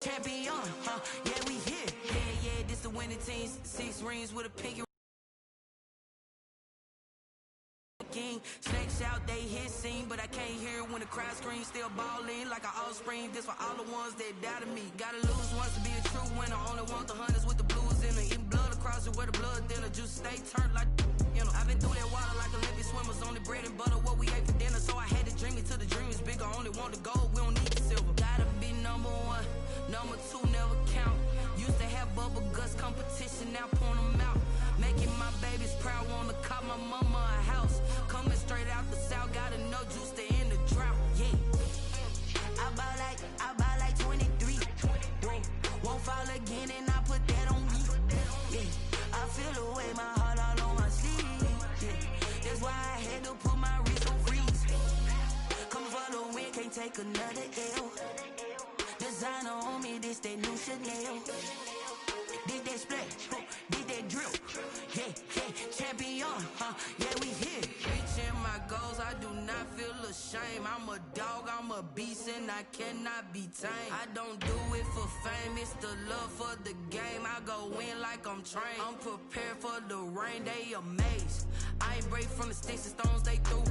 Champion, yeah, we here. Yeah, this the winning team. 6 rings with a pinky ring. Snakes out, they hit scene, but I can't hear when the crowd screams. Still ballin' like an offspring. This for all the ones that doubted me. Gotta lose once to be a true winner. Only want the hunters with the blues in it. Eating blood across it where the blood dinner. Juice stay turned like, you know. I've been through that water like Olympic swimmers. Only bread and butter, what we ate for dinner. So I had to dream it till the dream is bigger. Only want the gold, we don't need the silver. Gotta be number 1, number 2 never count. Used to have bubble guts competition, now point them out. Making my babies proud, wanna call my mama a house. Coming straight out the south, gotta know juice to end the drought. Yeah, I bought like 23. Whoa, won't fall again, and I put that on me. Yeah, I feel the way, my heart all on my sleeve. Yeah, that's why I had to put my wrist on freeze. Come for the win, can't take another L. Designer on me, this that new Chanel. Did that splash, did that drill. Yeah, champion, yeah, we here. Reaching my goals, I do not feel ashamed. I'm a dog, I'm a beast, and I cannot be tamed. I don't do it for fame, it's the love for the game. I go in like I'm trained. I'm prepared for the rain, they amazed. I ain't break from the sticks and stones they threw.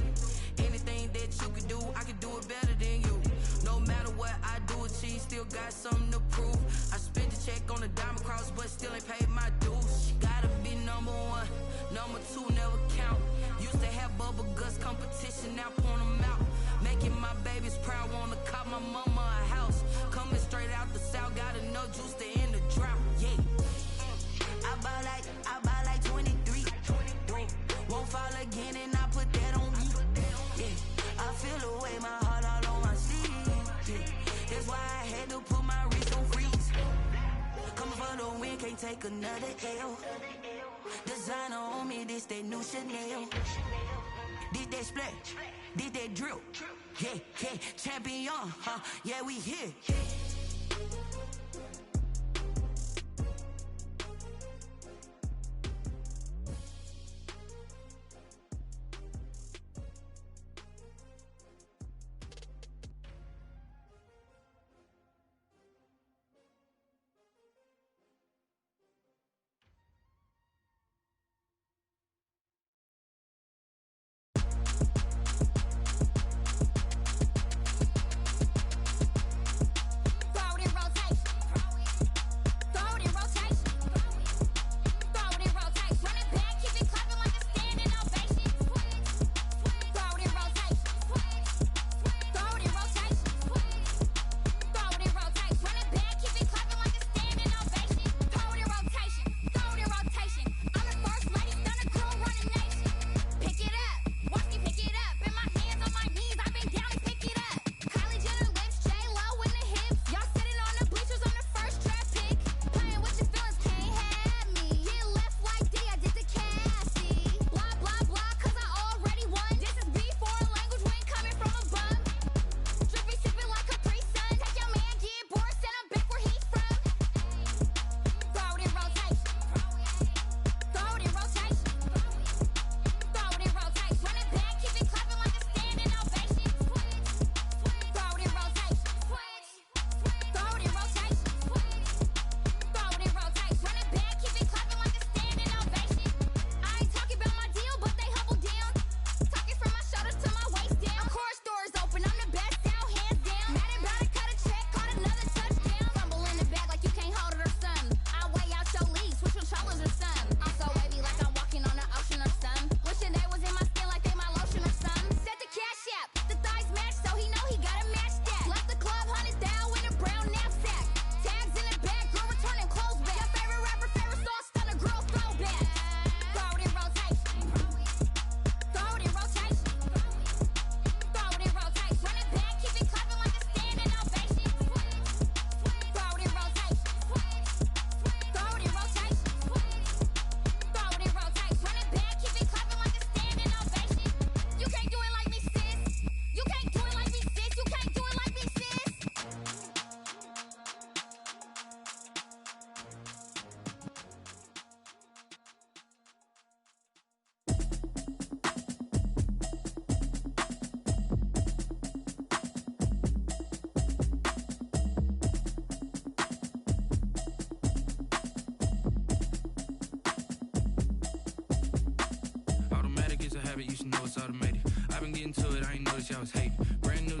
Anything that you can do, I can do it better than you. No matter what I do, achieve, still got something to prove. I spent the check on the diamond cross, but still ain't paid my dues. Gotta be number 1, number 2 never count. Used to have bubble guts competition, now point them out. Making my babies proud, wanna call my mama a house. Coming straight out the south, gotta know juice to end the drought. Yeah, I bought like 23. Won't fall again, and I put that on me. Yeah, I feel the way, my heart all on my sleeve. Yeah, that's why I had to put my wrist on freeze. Coming for the win, can't take another L. Designer on me, this that new Chanel. Did that splash, did that drill. Yeah, champion, yeah, we here.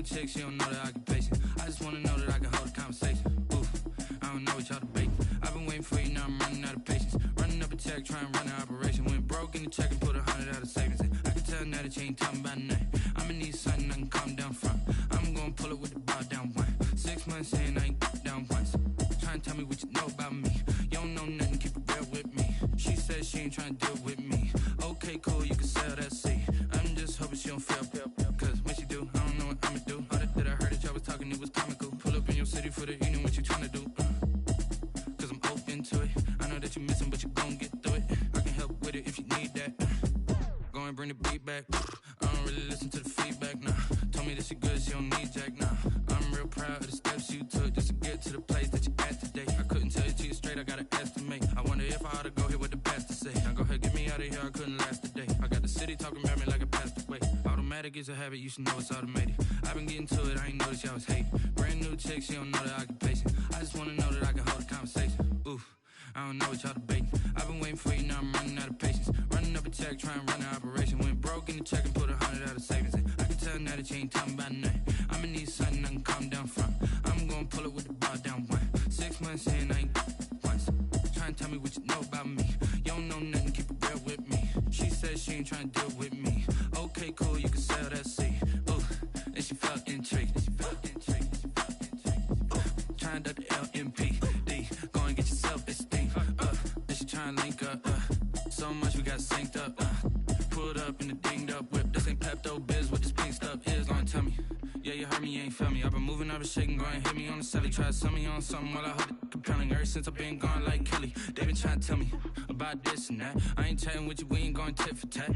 new chick, she don't know the occupation. I just wanna know that I can hold a conversation. Oof, I don't know what y'all debating. I've been waiting for you, now I'm running out of patience. Running up a check, trying to run an operation. Went broke in the check and put 100 out of savings in. I can tell now that you ain't talking about nothing. I'ma need something I can calm down from. I'm gonna pull it with the bar down one. 6 months saying I ain't down once. Trying to tell me what you know about me. You don't know nothing, keep it real with me. She said she ain't trying to deal with me. Okay, cool, you can sell that seat. I'm just hoping she don't fail. Cause when she do, I don't know what I'ma do. All that I heard that y'all was talking, it was comical. Pull up in your city for the evening, what you trying to do? Cause I'm open to it. I know that you're missing, but you gon' get through it. I can help with it if you need that. Go and bring the beat back. I don't really listen to the feedback, nah. Told me that she good, she don't need jack, nah. I'm real proud of the steps you took just to get to the place that you at today. I couldn't tell you to you straight, I gotta estimate. I wonder if I ought to go here with the pastor say. Now go ahead, get me out of here, I couldn't last a day. I got the city talking about me like a passed away. Automatic is a habit, you should know it's automated. I've been getting to it, I ain't noticed y'all was hating. Brand new chick, she don't know the occupation. I just wanna know that I can hold a conversation. Oof, I don't know what y'all debating. I've been waiting for you, now I'm running out of patience. Running up a check, trying to run an operation. Went broke in the check and put 100 out of savings in. I can tell now that you ain't talking about nothing. I'ma need something I can calm down from. I'm gonna pull it with the bar down one. 6 months saying I ain't once. Trying to tell me what you know about me. You don't know nothing, keep it real with me. She said she ain't trying to deal with me. Okay, cool, you can sell that seat. Ooh, and she felt intrigued. Trying to the LMPD. Go and get yourself esteem. And she trying to link up. So much we got synced up. Pulled up in the dinged up whip. This ain't Pepto Biz, what this pink stuff is. Gonna tell me. Yeah, you heard me, you ain't felt me. I've been moving, I've been shaking, go and hit me on the celly. Try to sell me on something while I hold it compelling. Ever since I've been gone like Kelly, they been trying to tell me about this and that. I ain't chatting with you, we ain't going tit for tat.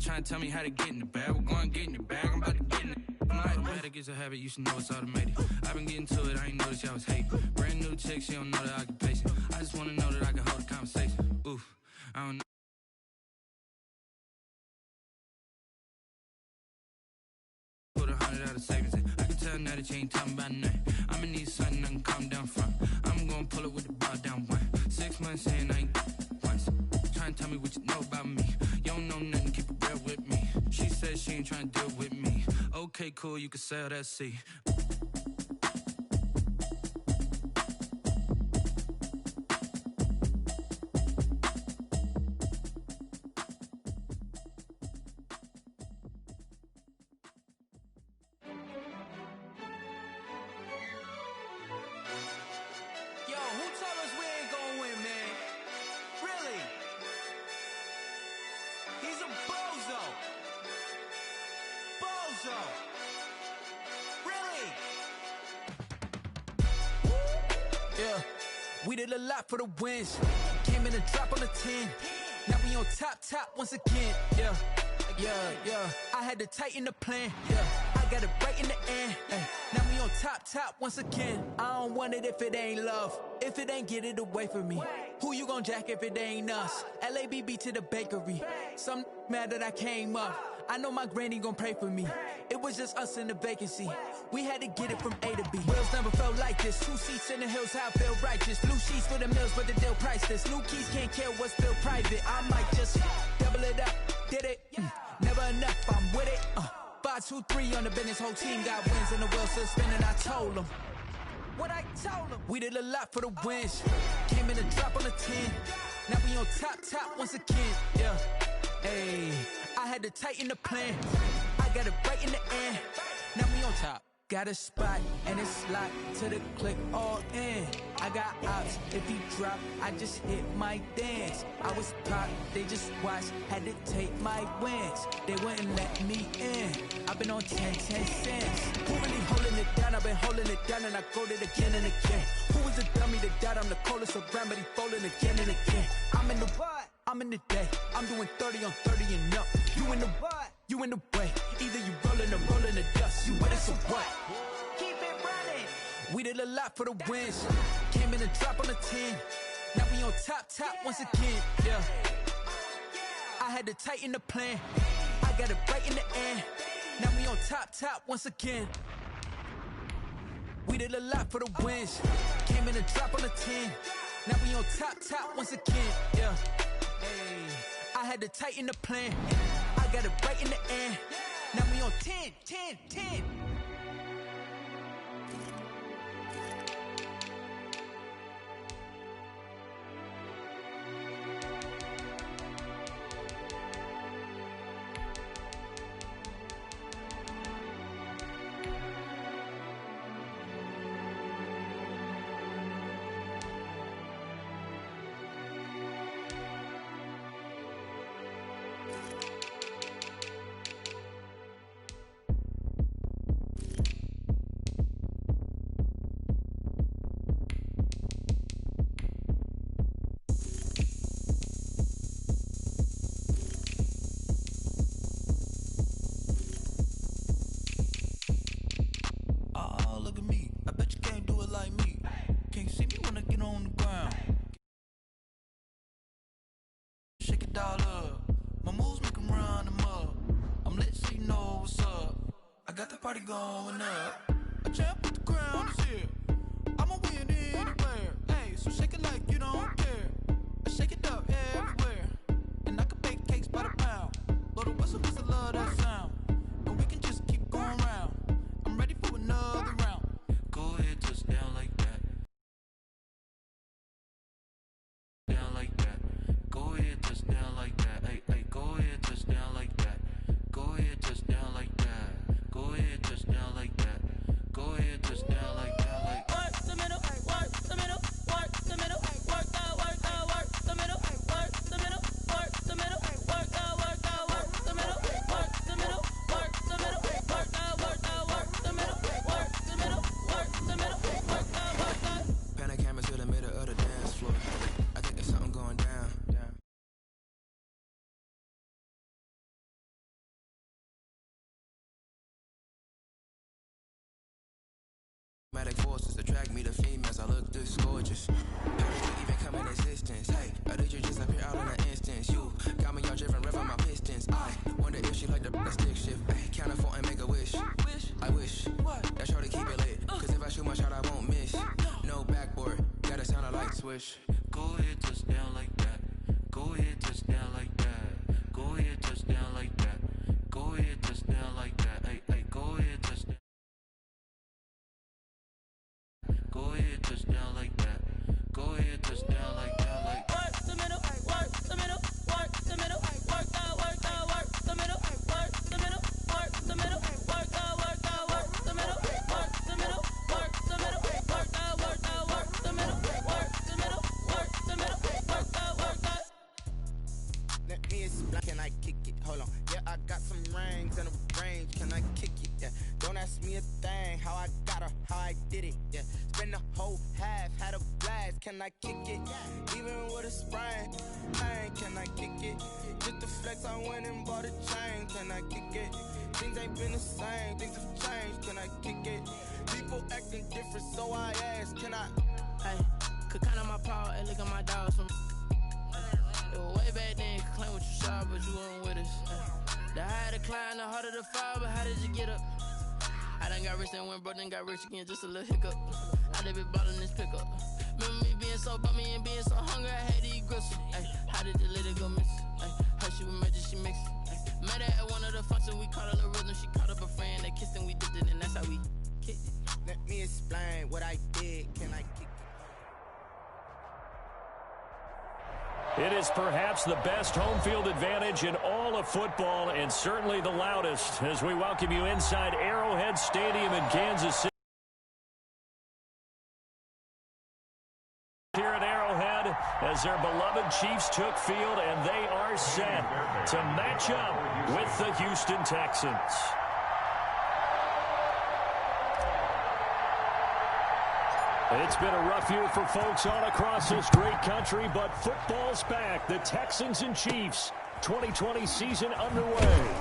Trying to tell me how to get in the bag, we're going to get in the bag, I'm about to get in it. Automatic is a habit, you should know it's automated. I've been getting to it, I ain't noticed y'all was hating. Brand new chick, she don't know the occupation. I just wanna know that I can hold a conversation. Oof, I don't know. Put 100 out of savings in. I can tell now that you ain't talking about nothing. I'ma need something I can calm down from. I'm gonna pull it with the bar down one. 6 months saying I ain't once. Trying to tell me what you know about me. You don't know nothing, keep it real with me. She said she ain't trying to deal with me. Okay, cool, you can sell that seat. We did a lot for the wins. Came in a drop on the 10. Now we on top once again. Yeah. I had to tighten the plan. Yeah. I got it right in the end. Now we on top once again. I don't want it if it ain't love. If it ain't, get it away from me. Who you gon' jack if it ain't us? LABB to the bakery. Some mad that I came up. I know my granny gon' pray for me. It was just us in the vacancy. We had to get it from A to B. Wheels never felt like this. 2 seats in the hills, how I feel righteous. Blue sheets for the mills, but the deal priceless. New keys can't care what's still private. I might just double it up. Did it? Never enough, I'm with it. 5, 2, 3 on the business. Whole team got wins and the wheels still spinning. I told them what I told them. We did a lot for the wins. Came in a drop on the 10. Now we on top once again. Yeah. Hey, I had to tighten the plan. I got it right in the end. Now we on top. Got a spot and it's locked to the click all in. I got ops, if he drop, I just hit my dance. I was pop, they just watched, had to take my wins. They wouldn't let me in. I've been on 10 cents. Who really holding it down? I've been holding it down and I go it again and again. Who was the dummy that died? I'm the coldest around, but he folding again and again. I'm in the what? I'm in the day. I'm doing 30 on 30 and up. You in the what? You in the way. Either you rolling or rolling the dust. You with us or what? Keep it running. We did a lot for the wins. Came in a drop on the 10. Now we on top once again. Yeah. I had to tighten the plan. I got it right in the end. Now we on top once again. We did a lot for the wins. Came in a drop on the 10. Now we on top once again. Yeah. Hey, I had to tighten the plan. I got it right in the end. Now we on 10. can't see me when I get on the ground. Shake it all up. My moves make them run them up. I'm lit so you know what's up. I got the party going up. A champ with the crown is here. I'ma win anywhere. Hey, so shake it like you don't care. I shake it up everywhere. And I can bake cakes by the pound. Blow the whistle 'cause I love that sound. And we can just keep going round. I'm ready for another round. Go ahead, touch down like that. Down like that. Go ahead, touch down like that. Hey, hey, go ahead, touch down like that. Go ahead, touch down like that. Go ahead, touch down like that. Go ahead, touch down like that. Like work the middle, work the middle, work the middle, work the middle, work the middle, work the middle, work the middle, work the middle, work the middle, work the middle, work the middle, work the middle, work the middle, work the. Pan the camera to the middle of the dance floor. I think there's something going down. Magnetic forces attract me to females. I look this gorgeous. How did you even come in existence? Hey, or did you just appear out in an instance? You got me all driven, revving my pistons. I wonder if she like the stick shift. Hey, count it 4 and make a wish. I wish that's sure to keep it lit. 'Cause if I shoot my shot, I won't miss. No backboard, gotta sound a light switch. Go ahead, touch down like that. Go ahead, touch down like that. Go ahead, touch down like that. Go ahead, touch down like that. Hey, hey, go ahead, touch down. Go ahead, touch down like that. Go ahead, touch down like that. Like work the middle, work the middle, work the middle, work the middle, work the middle, work the middle, work the middle, work the middle, work the middle, work the middle, work the middle, work the middle, work the middle, work the. Let me explain. Can I kick it? Hold on. Yeah, I got some rings and a range. Can I kick it? Yeah. Don't ask me a thing. How I got her, how I did it. Yeah. Spend the whole half, had a blast. Can I kick it? Even with a sprain. Hey, can I kick it? Just to flex, I went and bought a chain. Can I kick it? Things ain't been the same. Things have changed. Can I kick it? People acting different, so I ask. Can I? Hey, could count on my power and look at my dogs from. It was way back then, could claim what you saw, but you weren't with us. The higher the climb, the harder the fall, but how did you get up? I done got rich and went broke, then got rich again, just a little hiccup. I done been bought in this pickup. Remember me being so bummy and being so hungry, I had to eat gristle. Ay, how did the lady go miss? Ay, her she was magic, she mixed. Met her at one of the functions, we caught a little rhythm, she caught up a friend, they kissed and we dipped it, and that's how we kicked it. Let me explain what I did, can I kick it? It is perhaps the best home field advantage in all of football and certainly the loudest as we welcome you inside Arrowhead Stadium in Kansas City. Here at Arrowhead as their beloved Chiefs took field and they are set to match up with the Houston Texans. It's been a rough year for folks all across this great country, but football's back. The Texans and Chiefs, 2020 season underway.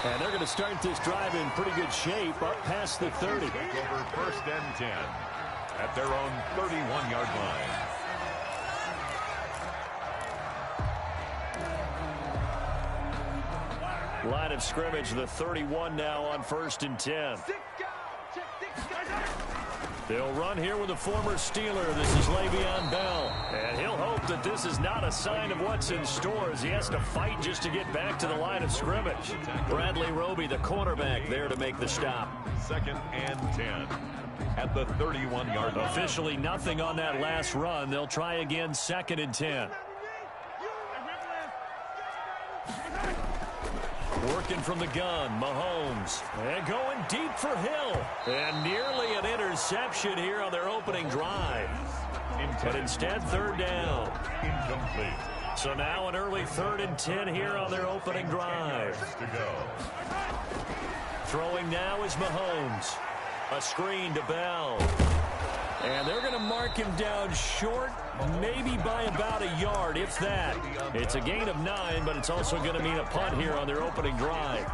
And they're going to start this drive in pretty good shape, up past the 30. Take over 1st and 10 at their own 31-yard line. Line of scrimmage, the 31 now on 1st and 10. They'll run here with a former Steeler. This is Le'Veon Bell. And he'll hope that this is not a sign of what's in store as he has to fight just to get back to the line of scrimmage. Bradley Roby, the cornerback, there to make the stop. 2nd and 10 at the 31-yard line. Officially nothing on that last run. They'll try again 2nd and 10. Working from the gun, Mahomes. And going deep for Hill. And nearly an interception here on their opening drive. But instead, 3rd down. Incomplete. So now an early 3rd and 10 here on their opening drive. To go. Throwing now is Mahomes. A screen to Bell. And they're going to mark him down short, maybe by about a yard, if that. It's a gain of 9, but it's also going to mean a punt here on their opening drive.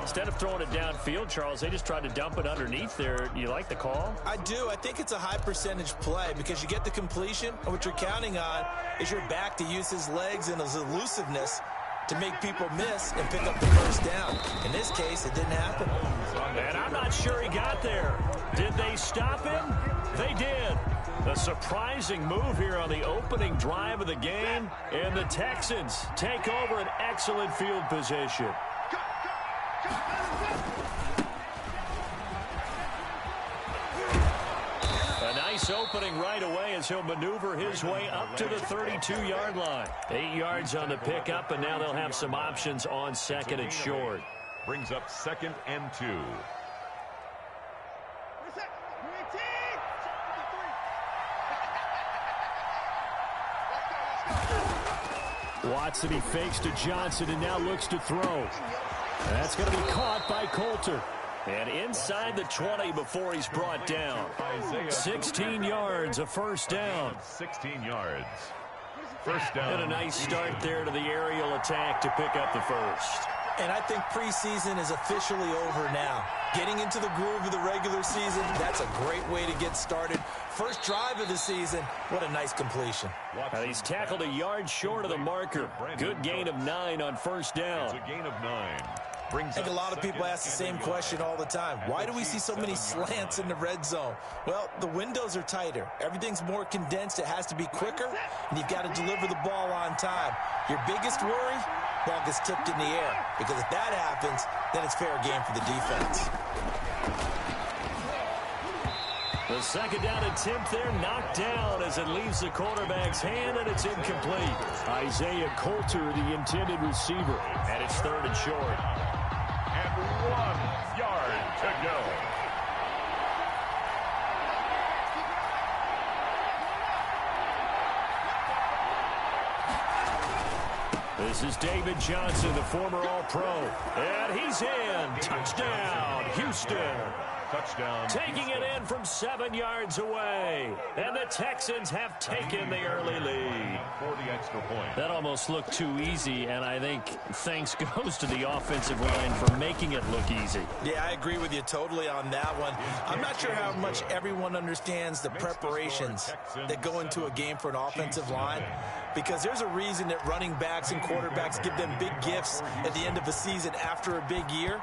Instead of throwing it downfield, Charles, they just tried to dump it underneath there. You like the call? I do. I think it's a high percentage play because you get the completion, and what you're counting on is your back to use his legs and his elusiveness to make people miss and pick up the first down. In this case, it didn't happen. And I'm not sure he got there. Did they stop him? They did. A surprising move here on the opening drive of the game, and the Texans take over an excellent field position. A nice opening right away as he'll maneuver his way up to the 32-yard line. 8 yards on the pickup, and now they'll have some options on second and short. Brings up 2nd and 2. Watson, he fakes to Johnson and now looks to throw. That's going to be caught by Coulter. And inside the 20 before he's brought down. 16 yards, a first down. 16 yards. First down. And a nice start there to the aerial attack to pick up the first. And I think preseason is officially over now. Getting into the groove of the regular season, that's a great way to get started. First drive of the season, what a nice completion. And he's tackled a yard short of the marker. Good gain of 9 on first down. It's a gain of 9. I think a lot of people ask the same question all the time. Why do we see so many slants in the red zone? Well, the windows are tighter. Everything's more condensed. It has to be quicker, and you've got to deliver the ball on time. Your biggest worry? Ball gets tipped in the air, because if that happens, then it's fair game for the defense. The second down attempt there knocked down as it leaves the quarterback's hand, and it's incomplete. Isaiah Coulter, the intended receiver, and it's 3rd and short. And 1 yard to go. This is David Johnson, the former All-Pro. And he's in. Touchdown, Houston. Touchdown. Taking it in from 7 yards away. And the Texans have taken the early lead. For the extra point. That almost looked too easy, and I think thanks goes to the offensive line for making it look easy. Yeah, I agree with you totally on that one. I'm not sure how much everyone understands the preparations that go into a game for an offensive line, because there's a reason that running backs and quarterbacks give them big gifts at the end of a season after a big year.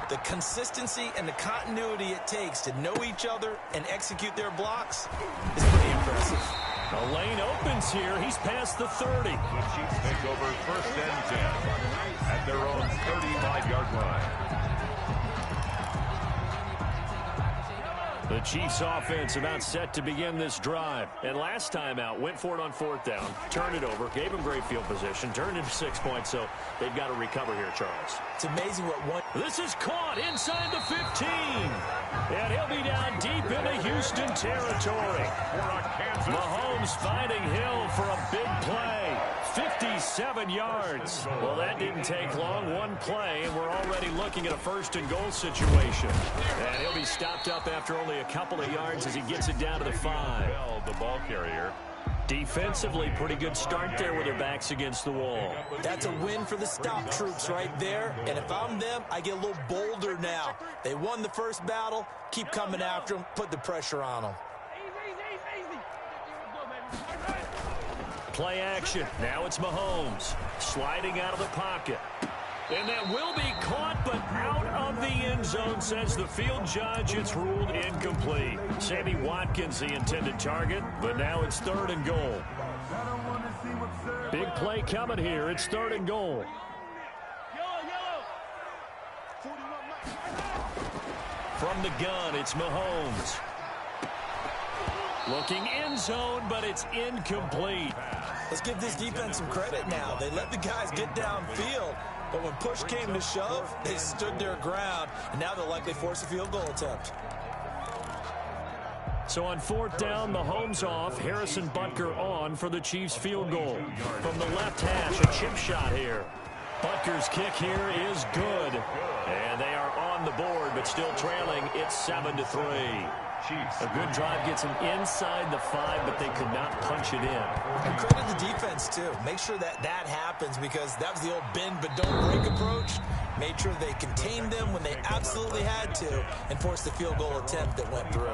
The consistency and the continuity it takes to know each other and execute their blocks is pretty impressive. The lane opens here. He's past the 30. The Chiefs take over 1st and 10 at their own 35-yard line. The Chiefs offense about set to begin this drive. And last time out, went for it on 4th down, turned it over, gave them great field position, turned into 6 points, so they've got to recover here, Charles. It's amazing what one... This is caught inside the 15. And he'll be down deep into Houston territory. Mahomes finding Hill for a big play. 57 yards. Well, that didn't take long. One play, and we're already looking at a 1st and goal situation. And he'll be stopped up after only a couple of yards as he gets it down to the 5. The ball carrier. Defensively, pretty good start there with their backs against the wall. That's a win for the stop troops right there. And if I'm them, I get a little bolder now. They won the first battle. Keep coming after them. Put the pressure on them. Play action. Now it's Mahomes sliding out of the pocket. And that will be caught, but out of the end zone, says the field judge. It's ruled incomplete. Sammy Watkins, the intended target, but now it's 3rd and goal. Big play coming here. It's 3rd and goal. From the gun, it's Mahomes. Looking end zone, but it's incomplete. Let's give this defense some credit now. They let the guys get downfield, but when push came to shove, they stood their ground, and now they'll likely force a field goal attempt. So on 4th down, Mahomes off, Harrison Butker on for the Chiefs field goal. From the left hash, a chip shot here. Butker's kick here is good. And they are on the board, but still trailing. It's 7-3. Chiefs. A good drive gets them inside the 5, but they could not punch it in. And credit the defense, too. Make sure that happens, because that was the old bend but don't break approach. Made sure they contained them when they absolutely had to and forced the field goal attempt that went through.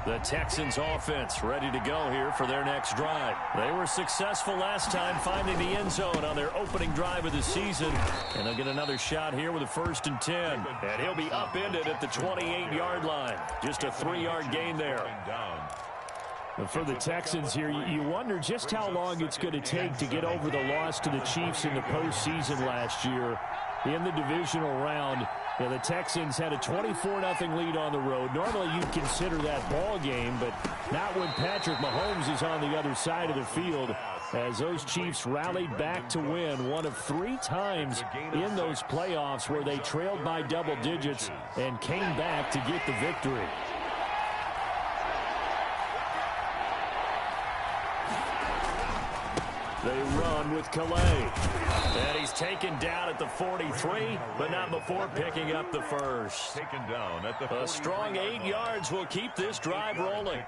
The Texans offense ready to go here for their next drive. They were successful last time finding the end zone on their opening drive of the season. And they'll get another shot here with a 1st and 10. And he'll be upended at the 28-yard line. Just a 3-yard gain there. For the Texans here, you wonder just how long it's going to take to get over the loss to the Chiefs in the postseason last year in the divisional round. Yeah, the Texans had a 24-0 lead on the road. Normally you'd consider that ball game, but not when Patrick Mahomes is on the other side of the field, as those Chiefs rallied back to win one of 3 times in those playoffs where they trailed by double digits and came back to get the victory. They run with Calais. And he's taken down at the 43, but not before picking up the first. Taken down at the A strong 8 yards will keep this drive rolling.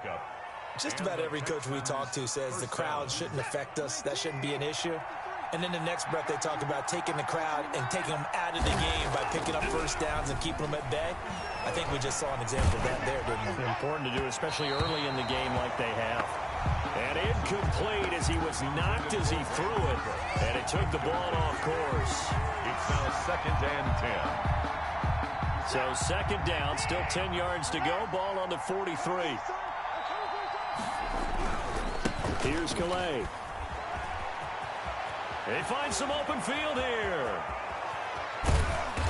Just about every coach we talk to says the crowd shouldn't affect us. That shouldn't be an issue. And then the next breath they talk about taking the crowd and taking them out of the game by picking up first downs and keeping them at bay. I think we just saw an example of that there, didn't we? Important to do, especially early in the game like they have. And incomplete as he was knocked as he threw it. And it took the ball off course. It's now 2nd and 10. So 2nd down, still 10 yards to go. Ball on the 43. Here's Calais. They find some open field here.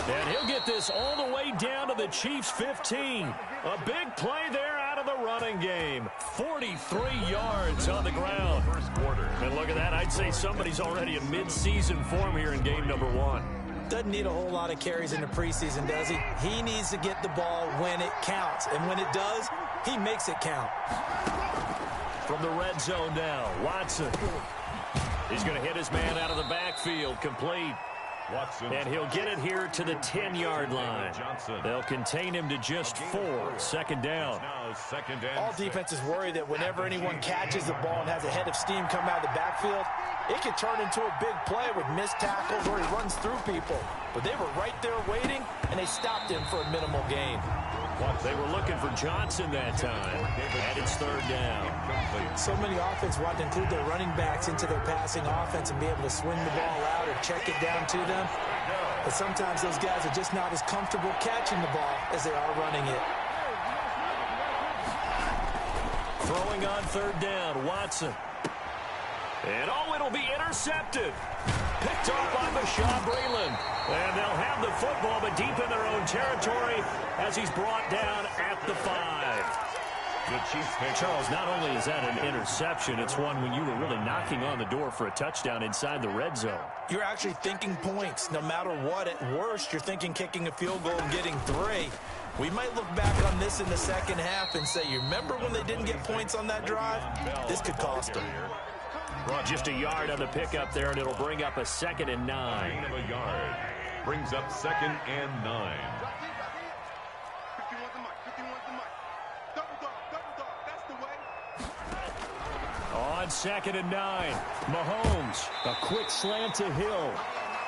And he'll get this all the way down to the Chiefs' 15. A big play there out of the running game. 43 yards on the ground. First quarter. And look at that. I'd say somebody's already in mid-season form here in game number 1. Doesn't need a whole lot of carries in the preseason, does he? He needs to get the ball when it counts. And when it does, he makes it count. From the red zone now, Watson. He's going to hit his man out of the backfield, complete. Watson. And he'll get it here to the 10-yard line. They'll contain him to just 4. 2nd down. Now 2nd and All defenses worry that whenever anyone catches the ball and has a head of steam come out of the backfield, it could turn into a big play with missed tackles or he runs through people. But they were right there waiting, and they stopped him for a minimal gain. They were looking for Johnson that time, and it's 3rd down. So many offenses want to include their running backs into their passing offense and be able to swing the ball out or check it down to them. But sometimes those guys are just not as comfortable catching the ball as they are running it. Throwing on 3rd down, Watson. And it'll be intercepted. Picked off by Bashaw Breeland. And they'll have the football, but deep in their own territory as he's brought down at the 5. the Chiefs pick. Charles, not only is that an interception, it's one when you were really knocking on the door for a touchdown inside the red zone. You're actually thinking points. No matter what, at worst, you're thinking kicking a field goal and getting 3. We might look back on this in the second half and say, you remember when they didn't get points on that drive? This could cost them. Just a yard on the pickup there, and it'll bring up a 2nd and 9. Gain of a yard. Brings up 2nd and 9. On 2nd and 9, Mahomes, a quick slant to Hill.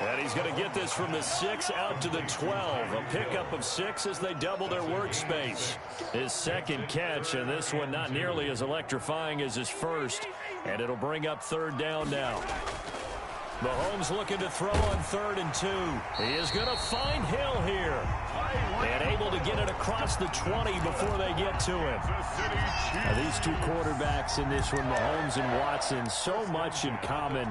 And he's going to get this from the 6 out to the 12. A pickup of 6 as they double their workspace. His second catch, and this one not nearly as electrifying as his first. And it'll bring up 3rd down now. Mahomes looking to throw on 3rd and 2. He is going to find Hill here. And able to get it across the 20 before they get to him. Now, these two quarterbacks in this one, Mahomes and Watson, so much in common.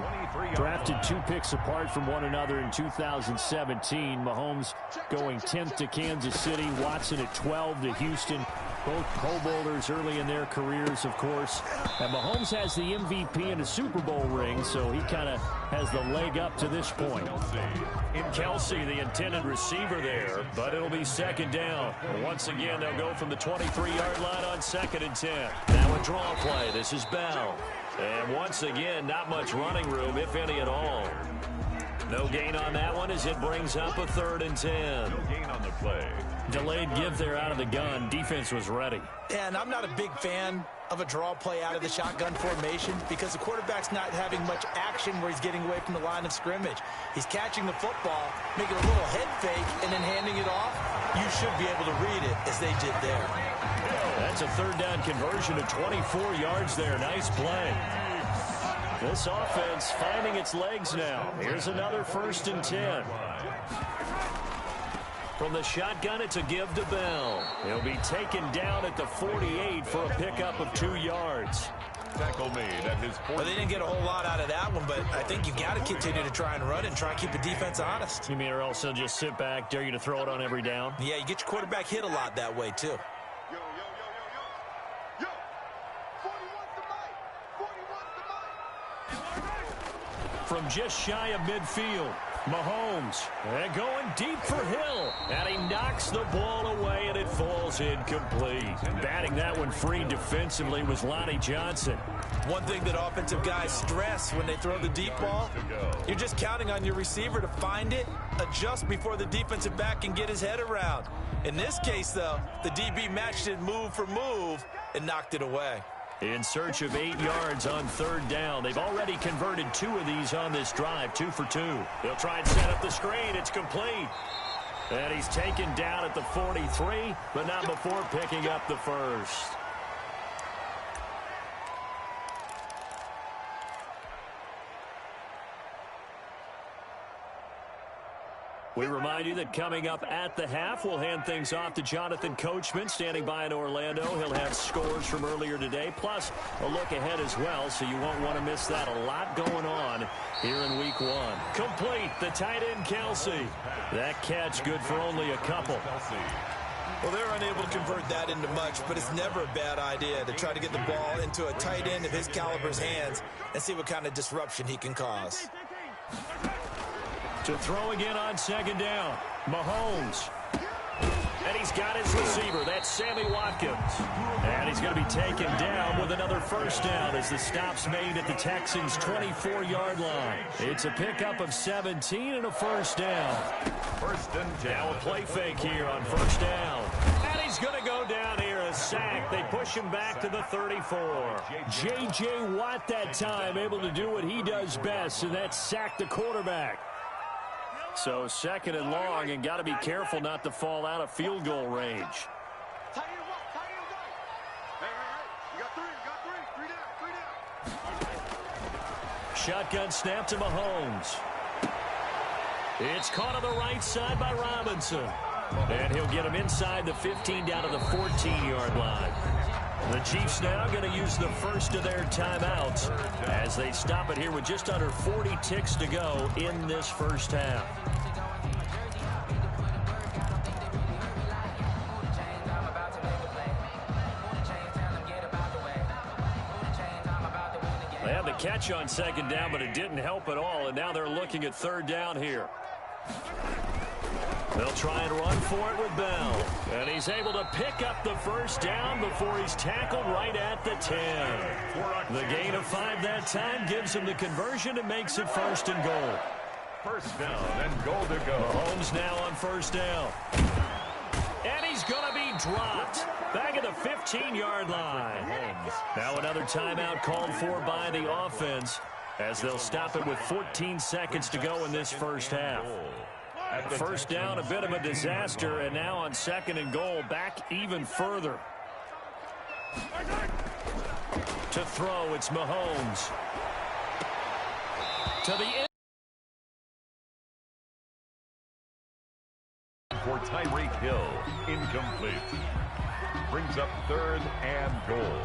Drafted 2 picks apart from one another in 2017. Mahomes going 10th to Kansas City. Watson at 12 to Houston. Both Pro Bowlers early in their careers, of course. And Mahomes has the MVP and a Super Bowl ring, so he kind of has the leg up to this point. In Kelsey, the intended receiver there, but it'll be 2nd down. And once again, they'll go from the 23-yard line on 2nd and 10. Now a draw play. This is Bell. And once again, not much running room, if any at all. No gain on that one as it brings up a 3rd and 10. No gain on the play. Delayed give there out of the gun. Defense was ready. Yeah, and I'm not a big fan of a draw play out of the shotgun formation because the quarterback's not having much action where he's getting away from the line of scrimmage. He's catching the football, making a little head fake, and then handing it off. You should be able to read it as they did there. That's a 3rd down conversion of 24 yards there. Nice play. This offense finding its legs now. Here's another 1st and 10. From the shotgun, it's a give to Bell. He'll be taken down at the 48 for a pickup of 2 yards. Tackle made at his 40. Well, they didn't get a whole lot out of that one, but I think you've got to continue to try and run and try and keep the defense honest. You mean or else they'll just sit back, dare you to throw it on every down? Yeah, you get your quarterback hit a lot that way, too. From just shy of midfield, Mahomes going deep for Hill, and he knocks the ball away, and it falls incomplete. Batting that one free defensively was Lonnie Johnson. One thing that offensive guys stress when they throw the deep ball, you're just counting on your receiver to find it, adjust before the defensive back can get his head around. In this case, though, the DB matched it move for move and knocked it away. In search of 8 yards on 3rd down. They've already converted 2 of these on this drive, 2 for 2. They'll try and set up the screen. It's complete. And he's taken down at the 43, but not before picking up the 1st. We remind you that coming up at the half, we'll hand things off to Jonathan Coachman, standing by in Orlando. He'll have scores from earlier today, plus a look ahead as well, so you won't want to miss that. A lot going on here in Week 1. Complete, the tight end, Kelsey. That catch good for only a couple. Well, they're unable to convert that into much, but it's never a bad idea to try to get the ball into a tight end of his caliber's hands and see what kind of disruption he can cause. To throw again on 2nd down, Mahomes. And he's got his receiver. That's Sammy Watkins. And he's going to be taken down with another 1st down as the stop's made at the Texans' 24-yard line. It's a pickup of 17 and a 1st down. 1st and 10. Now a play fake here on 1st down. And he's going to go down here, a sack. They push him back to the 34. J.J. Watt that time able to do what he does best, and that's sack the quarterback. So 2nd and long, and got to be careful not to fall out of field goal range. Shotgun snap to Mahomes. It's caught on the right side by Robinson. And he'll get him inside the 15 down to the 14-yard line. The Chiefs now going to use the first of their timeouts as they stop it here with just under 40 ticks to go in this 1st half. They had the catch on 2nd down, but it didn't help at all, and now they're looking at 3rd down here. They'll try and run for it with Bell. And he's able to pick up the 1st down before he's tackled right at the 10. The gain of 5 that time gives him the conversion and makes it 1st and goal. 1st down and goal to go. Mahomes now on 1st down. And he's going to be dropped back at the 15-yard line. Now another timeout called for by the offense as they'll stop it with 14 seconds to go in this 1st half. 1st down, a bit of a disaster, and now on 2nd and goal, back even further. To throw, it's Mahomes. To the end. For Tyreek Hill, incomplete. Brings up 3rd and goal.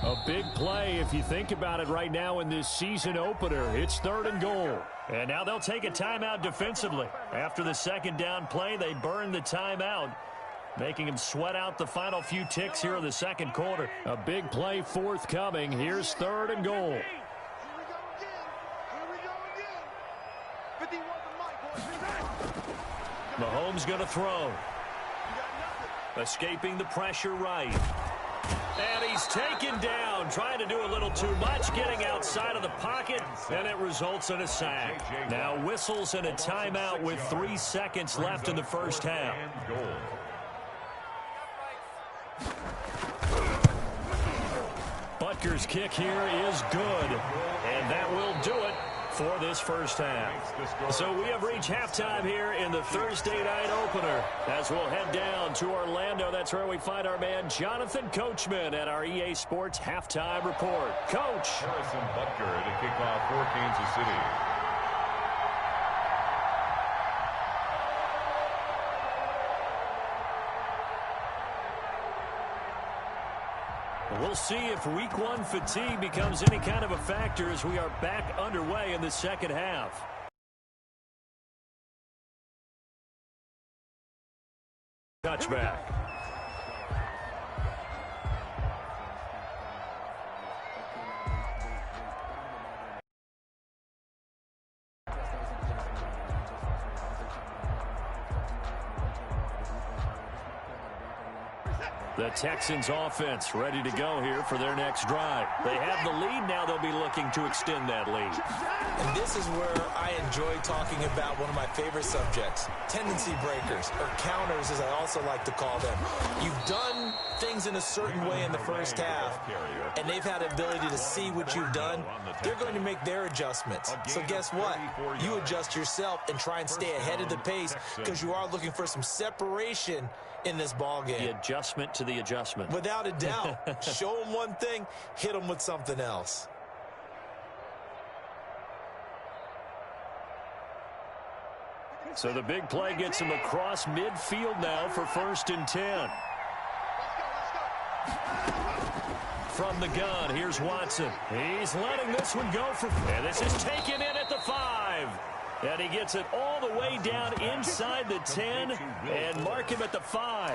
A big play if you think about it right now in this season opener. It's 3rd and goal. And now they'll take a timeout defensively. After the 2nd down play, they burn the timeout, making them sweat out the final few ticks here in the 2nd quarter. A big play forthcoming. Here's 3rd and goal. Mahomes going to throw. Escaping the pressure right. And he's taken down, trying to do a little too much, getting outside of the pocket, and it results in a sack. Now whistles and a timeout with 3 seconds left in the first half. Butker's kick here is good, and that will do it for this first half. So we have reached halftime here in the Thursday night opener. As we'll head down to Orlando, that's where we find our man Jonathan Coachman at our EA Sports Halftime Report. Coach. Harrison Butker to kick off for Kansas City. We'll see if week one fatigue becomes any kind of a factor as we are back underway in the second half. Touchback. The Texans offense ready to go here for their next drive. They have the lead. Now they'll be looking to extend that lead. And this is where I enjoy talking about one of my favorite subjects, tendency breakers, or counters as I also like to call them. You've done things in a certain way in the first half, and they've had the ability to see what you've done. They're going to make their adjustments. So guess what? You adjust yourself and try and stay ahead of the pace because you are looking for some separation in this ball game. The adjustment to the adjustment. Without a doubt. Show them one thing, hit them with something else. So the big play gets him across midfield now for 1st and 10. From the gun, here's Watson. He's letting this one go for, and this is taken in at the 5. And he gets it all the way down inside the 10 and mark him at the 5.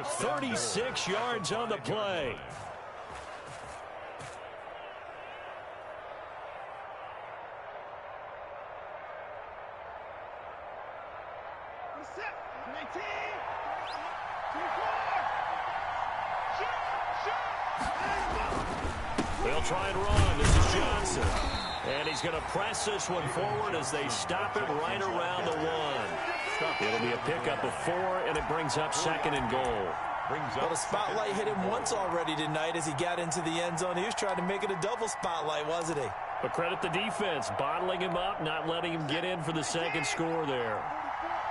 36 yards on the play. They'll try and run. This is Johnson. And he's going to press this one forward as they stop it right around the 1. It'll be a pickup of 4, and it brings up 2nd and goal. Well, the spotlight hit him once already tonight as he got into the end zone. He was trying to make it a double spotlight, wasn't he? But credit the defense, bottling him up, not letting him get in for the second score there.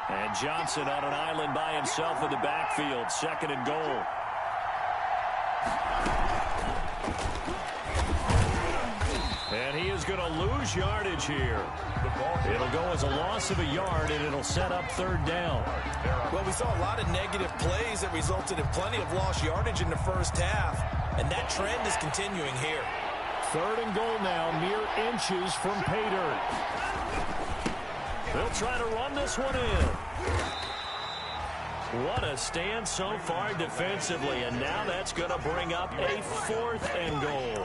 And Johnson on an island by himself in the backfield, 2nd and goal. And he is going to lose yardage here. It'll go as a loss of a yard, and it'll set up 3rd down. Well, we saw a lot of negative plays that resulted in plenty of lost yardage in the first half, and that trend is continuing here. 3rd and goal now, mere inches from pay dirt. They'll try to run this one in. What a stand so far defensively, and now that's going to bring up a 4th and goal.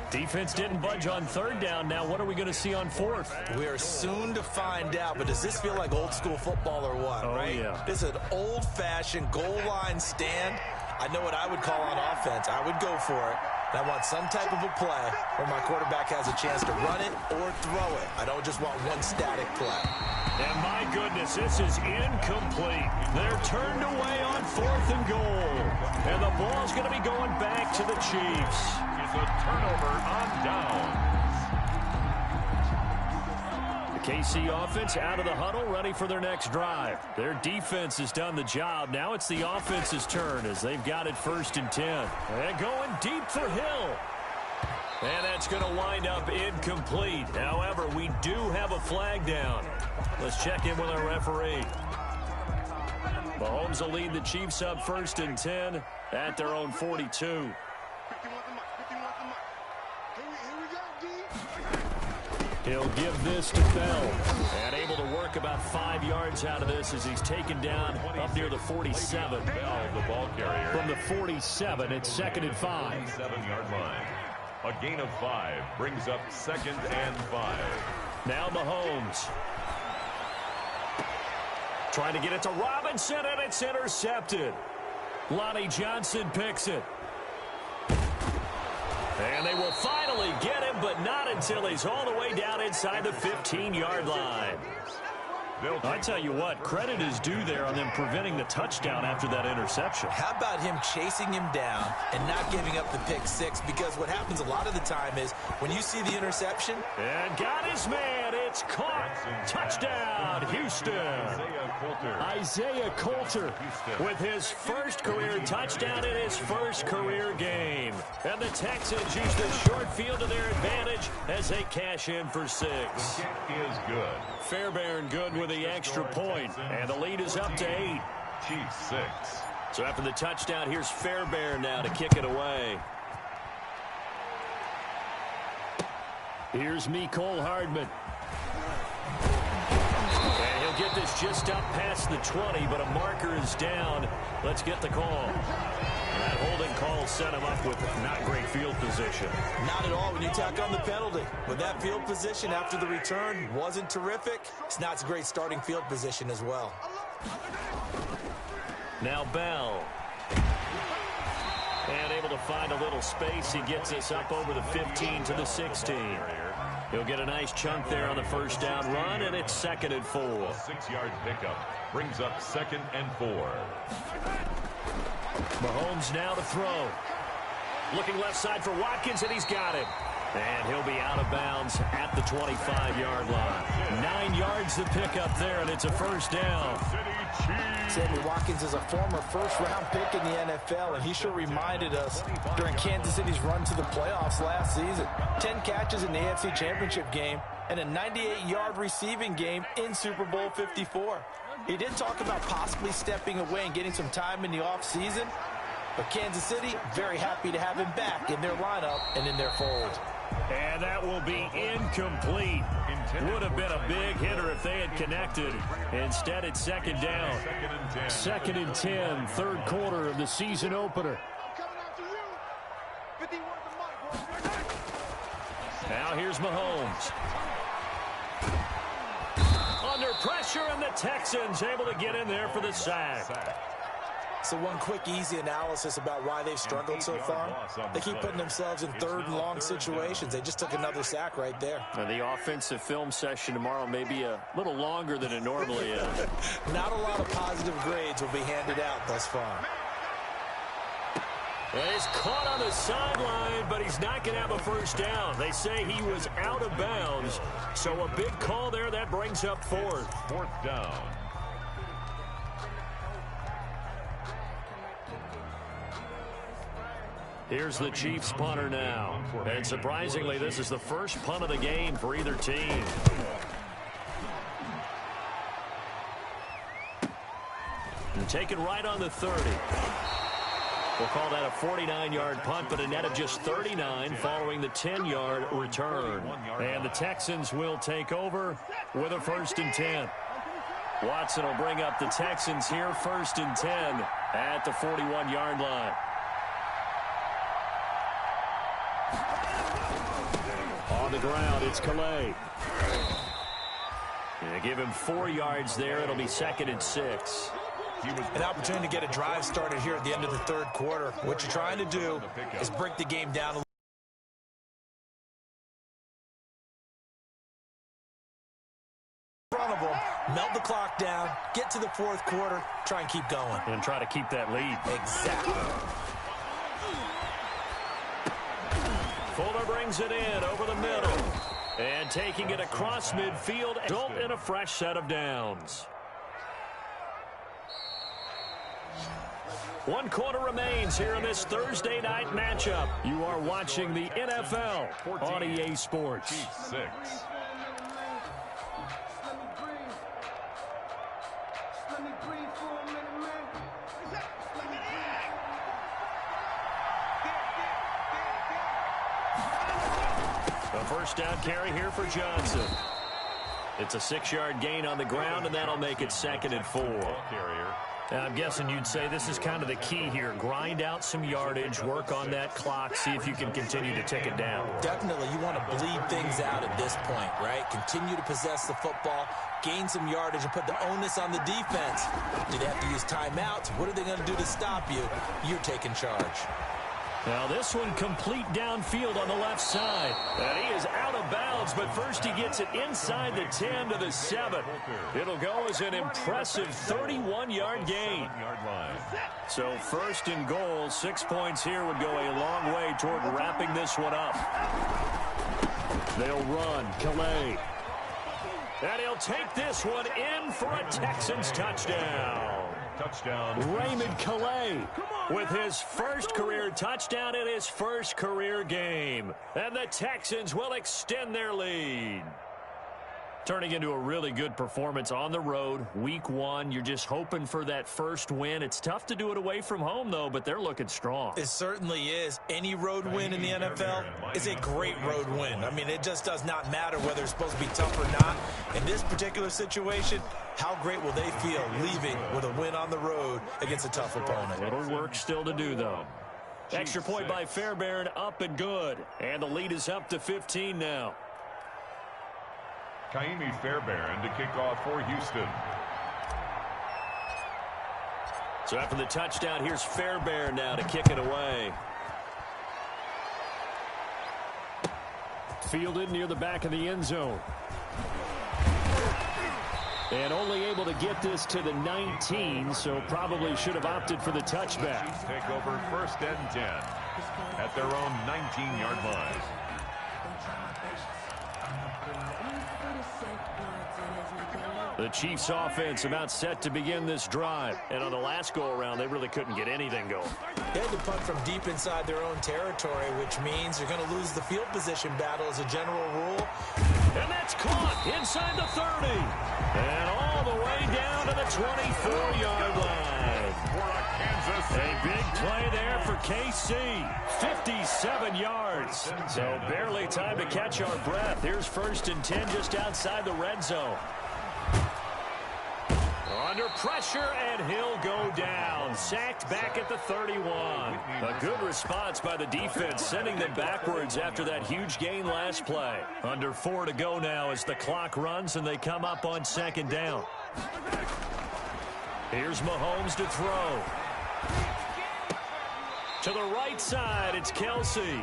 Defense didn't budge on 3rd down. Now what are we going to see on 4th? We are soon to find out, but does this feel like old school football or what, right? Yeah. This is an old-fashioned goal line stand. I know what I would call on offense. I would go for it. And I want some type of a play where my quarterback has a chance to run it or throw it. I don't just want one static play. And my goodness, this is incomplete. They're turned away on 4th and goal. And the ball's going to be going back to the Chiefs. It's a turnover on down. The KC offense out of the huddle, ready for their next drive. Their defense has done the job. Now it's the offense's turn as they've got it 1st and 10. And going deep for Hill. And that's going to wind up incomplete. However, we do have a flag down. Let's check in with our referee. Mahomes will lead the Chiefs up 1st and 10 at their own 42. He'll give this to Bell. And able to work about 5 yards out of this as he's taken down up near the 47. Bell, the ball carrier. From the 47, it's 2nd and 5. 7-yard line. A gain of 5 brings up 2nd and 5. Now Mahomes. Trying to get it to Robinson, and it's intercepted. Lonnie Johnson picks it. And they will finally get him, but not until he's all the way down inside the 15-yard line. I tell you what, credit is due there on them preventing the touchdown after that interception. How about him chasing him down and not giving up the pick six? Because what happens a lot of the time is when you see the interception. And got his man. It's caught. Touchdown, Houston. Isaiah Coulter with his first career touchdown in his first career game. And the Texans use the short field to their advantage as they cash in for 6. Is good. Fairbairn good with the extra point, and the lead is up to 8. Chiefs 6. So after the touchdown, here's Fairbairn now to kick it away. Here's Mecole Hardman. And he'll get this just up past the 20, but a marker is down. Let's get the call. That holding call set him up with not great field position. Not at all when you tack on the penalty. With that field position after the return wasn't terrific. It's not a great starting field position as well. Now Bell. And able to find a little space. He gets us up over the 15 to the 16. He'll get a nice chunk there on the first down run, and it's 2nd and 4. 6-yard pickup brings up 2nd and 4. Mahomes now to throw. Looking left side for Watkins, and he's got him. And he'll be out of bounds at the 25-yard line. 9 yards to pick up there, and it's a first down. Sammy Watkins is a former first-round pick in the NFL, and he sure reminded us during Kansas City's run to the playoffs last season. 10 catches in the AFC Championship game and a 98-yard receiving game in Super Bowl 54. He did talk about possibly stepping away and getting some time in the offseason, but Kansas City very happy to have him back in their lineup and in their fold. And that will be incomplete. Would have been a big hitter if they had connected. Instead, it's 2nd down. 2nd and 10, 3rd quarter of the season opener. Now here's Mahomes. Under pressure, and the Texans able to get in there for the sack. So one quick, easy analysis about why they've struggled so far. They keep putting themselves in 3rd and long situations. They just took another sack right there. And the offensive film session tomorrow may be a little longer than it normally is. Not a lot of positive grades will be handed out thus far. And he's caught on the sideline, but he's not going to have a first down. They say he was out of bounds. So a big call there. That brings up 4th. 4th down. Here's the Chiefs punter now. And surprisingly, this is the first punt of the game for either team. And taken right on the 30. We'll call that a 49-yard punt, but a net of just 39 following the 10-yard return. And the Texans will take over with a 1st and 10. Watson will bring up the Texans here, 1st and 10 at the 41-yard line. On the ground, it's Calais. And give him 4 yards there. It'll be 2nd and 6. An opportunity to get a drive started here at the end of the 3rd quarter. What you're trying to do is break the game down a little. In front of them, melt the clock down, get to the 4th quarter, try and keep going. And try to keep that lead. Exactly. Fuller brings it in over the middle. And taking it across midfield. Result in a fresh set of downs. 1 quarter remains here in this Thursday night matchup. You are watching the NFL on EA Sports. 6. A first down carry here for Johnson. It's a 6-yard gain on the ground, and that'll make it 2nd and 4. Carrier I'm guessing you'd say this is kind of the key here. Grind out some yardage, work on that clock, see if you can continue to tick it down. Definitely, you want to bleed things out at this point, right? Continue to possess the football, gain some yardage, and put the onus on the defense. Do they have to use timeouts? What are they going to do to stop you? You're taking charge. Now this one complete downfield on the left side. And he is out of bounds, but first he gets it inside the 10 to the 7. It'll go as an impressive 31-yard gain. So first and goal, 6 points here would go a long way toward wrapping this one up. They'll run. Calais. And he'll take this one in for a Texans touchdown. Raymond Calais with his first career touchdown in his first career game. And the Texans will extend their lead. Turning into a really good performance on the road. Week 1, you're just hoping for that first win. It's tough to do it away from home, though, but they're looking strong. It certainly is. Any road win in the NFL is a great road win. I mean, it just does not matter whether it's supposed to be tough or not. In this particular situation, how great will they feel leaving with a win on the road against a tough opponent? Little work still to do, though. Extra point by Fairbairn, up and good. And the lead is up to 15 now. Kaimi Fairbairn to kick off for Houston. So after the touchdown, here's Fairbairn now to kick it away. Fielded near the back of the end zone. And only able to get this to the 19, so probably should have opted for the touchback. Chiefs take over first and 10 at their own 19-yard line. The Chiefs offense about set to begin this drive. And on the last go-around, they really couldn't get anything going. They had to punt from deep inside their own territory, which means you're going to lose the field position battle as a general rule. And that's caught inside the 30. And all the way down to the 24-yard line. A big play there for KC. 57 yards. So barely time to catch our breath. Here's first and 10 just outside the red zone. Under pressure, and he'll go down. Sacked back at the 31. A good response by the defense, sending them backwards after that huge gain last play. Under 4 to go now as the clock runs and they come up on second down. Here's Mahomes to throw. To the right side, it's Kelsey.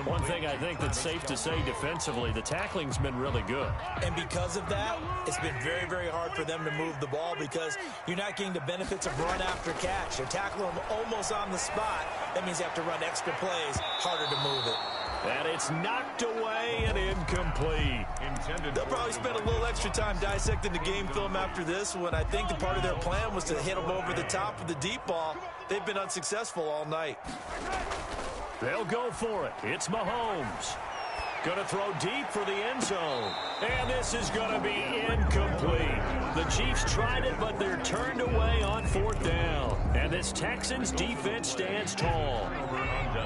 One thing I think that's safe to say defensively, the tackling's been really good. And because of that, it's been very, very hard for them to move the ball because you're not getting the benefits of run after catch. They're tackling them almost on the spot. That means you have to run extra plays, harder to move it. And it's knocked away and incomplete. They'll probably spend a little extra time dissecting the game film after this one. I think the part of their plan was to hit them over the top of the deep ball. They've been unsuccessful all night. They'll go for it. It's Mahomes. Going to throw deep for the end zone. And this is going to be incomplete. The Chiefs tried it, but they're turned away on fourth down. And this Texans defense stands tall.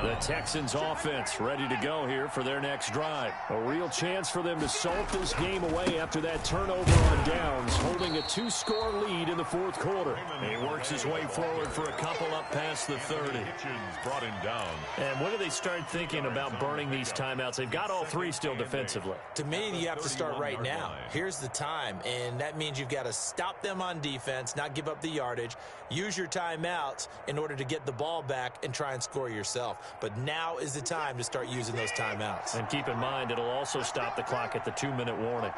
The Texans offense ready to go here for their next drive. A real chance for them to salt this game away after that turnover on downs, holding a 2-score lead in the fourth quarter. He works his way forward for a couple up past the 30. Brought him down. And when do they start thinking about burning these timeouts? They've got all three still defensively. To me, you have to start right now. Here's the time, and that means you've got to stop them on defense, not give up the yardage, use your timeouts in order to get the ball back and try and score yourself. But now is the time to start using those timeouts. And keep in mind, it'll also stop the clock at the 2-minute warning.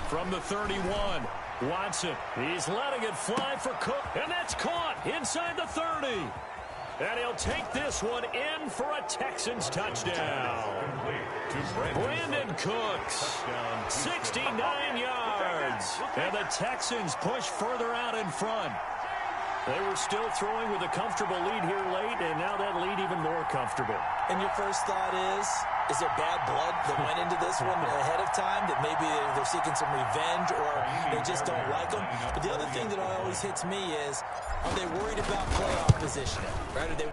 From the 31, Watson. He's letting it fly for Cook, and that's caught inside the 30. And he'll take this one in for a Texans touchdown. Brandon Cooks, 69 yards. And the Texans push further out in front. They were still throwing with a comfortable lead here late, and now that lead even more comfortable. And your first thought is there bad blood that went into this one ahead of time, that maybe they're seeking some revenge or they just don't like them? But the other thing that always hits me is, are they worried about playoff positioning? Right? Are they